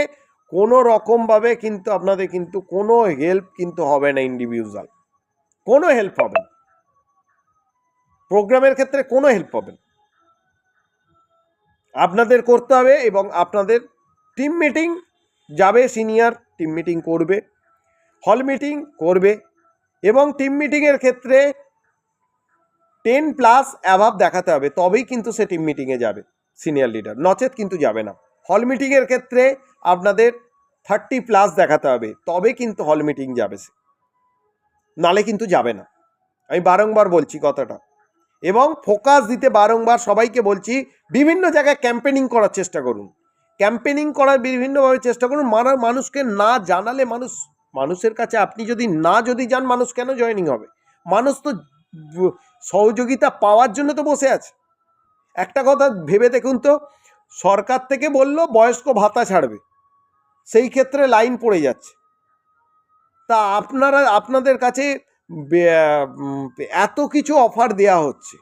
কোনো রকমভাবে কিন্তু আপনাদের কিন্তু কোনো হেল্প কিন্তু হবে না, ইন্ডিভিজুয়াল কোনো হেল্প হবে না, প্রোগ্রামের ক্ষেত্রে কোনো হেল্প হবে না। আপনাদের করতে হবে, এবং আপনাদের টিম মিটিং যাবে, সিনিয়র টিম মিটিং করবে, হল মিটিং করবে, এবং টিম মিটিংয়ের ক্ষেত্রে 10+ অ্যাভাব দেখাতে হবে, তবেই কিন্তু সে টিম মিটিংয়ে যাবে সিনিয়র লিডার, নচেত কিন্তু যাবে না। হল মিটিংয়ের ক্ষেত্রে আপনাদের 30+ দেখাতে হবে, তবে কিন্তু হল মিটিং যাবে সে, নালে কিন্তু যাবে না। আমি বারংবার বলছি কথাটা, এবং ফোকাস দিতে বারংবার সবাইকে বলছি, বিভিন্ন জায়গায় ক্যাম্পেনিং করার চেষ্টা করুন। ক্যাম্পেনিং করার বিভিন্নভাবে চেষ্টা করুন। মানুষকে না জানালে, মানুষের কাছে আপনি যদি যান, মানুষ কেন জয়েনিং হবে? মানুষ তো সহযোগিতা পাওয়ার জন্য তো বসে আছে। একটা কথা ভেবে দেখুন তো, সরকার থেকে বললো বয়স্ক ভাতা ছাড়বে, সেই ক্ষেত্রে লাইন পড়ে যাচ্ছে। তা আপনাদের কাছে এত কিছু অফার দেয়া হচ্ছে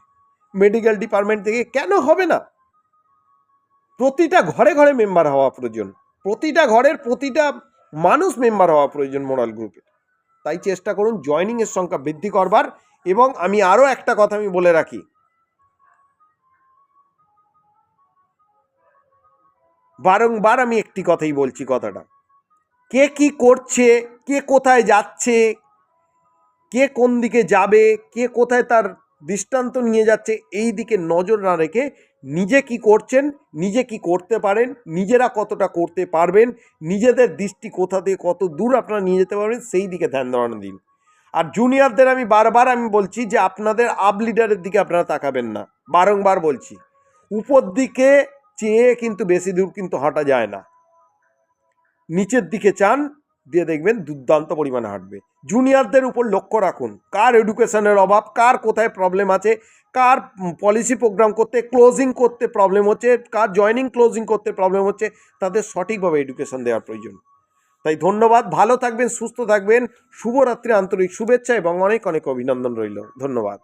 মেডিকেল ডিপার্টমেন্ট থেকে, কেন হবে না? প্রতিটা ঘরে ঘরে মেম্বার হওয়া প্রয়োজন, প্রতিটা ঘরের প্রতিটা মানুষ মেম্বার হওয়া প্রয়োজন মোরাল গ্রুপে। তাই চেষ্টা করুন জয়নিংয়ের সংখ্যা বৃদ্ধি করবার। এবং আমি আরও একটা কথা আমি বলে রাখি, বারংবার আমি একটি কথাই বলছি, কথাটা কে কি করছে, কে কোথায় যাচ্ছে, কে কোন দিকে যাবে, কে কোথায় তার দৃষ্টান্ত নিয়ে যাচ্ছে, এই দিকে নজর না রেখে নিজে কি করছেন, নিজে কি করতে পারেন, নিজেরা কতটা করতে পারবেন, নিজেদের দৃষ্টি কোথা থেকে কত দূর আপনারা নিয়ে যেতে পারবেন, সেই দিকে ধ্যান দেওয়ানো দিন। আর জুনিয়রদের আমি বারবার বলছি যে আপনাদের আপ লিডারের দিকে আপনারা তাকাবেন না, বারংবার বলছি। উপর দিকে চেয়ে কিন্তু বেশি দূর কিন্তু হাঁটা যায় না, নিচের দিকে চান, দিয়ে দেখবেন দুর্দান্ত পরিমাণে হাঁটবে। জুনিয়রদের উপর লক্ষ্য রাখুন, কার এডুকেশনের অভাব, কার কোথায় প্রবলেম আছে, কার পলিসি প্রোগ্রাম করতে ক্লোজিং করতে প্রবলেম হচ্ছে, কার জয়নিং ক্লোজিং করতে প্রবলেম হচ্ছে, তাদের সঠিকভাবে এডুকেশন দেওয়ার প্রয়োজন। তাই ধন্যবাদ, ভালো থাকবেন, সুস্থ থাকবেন, শুভরাত্রি, আন্তরিক শুভেচ্ছা এবং অনেক অনেক অভিনন্দন রইল। ধন্যবাদ।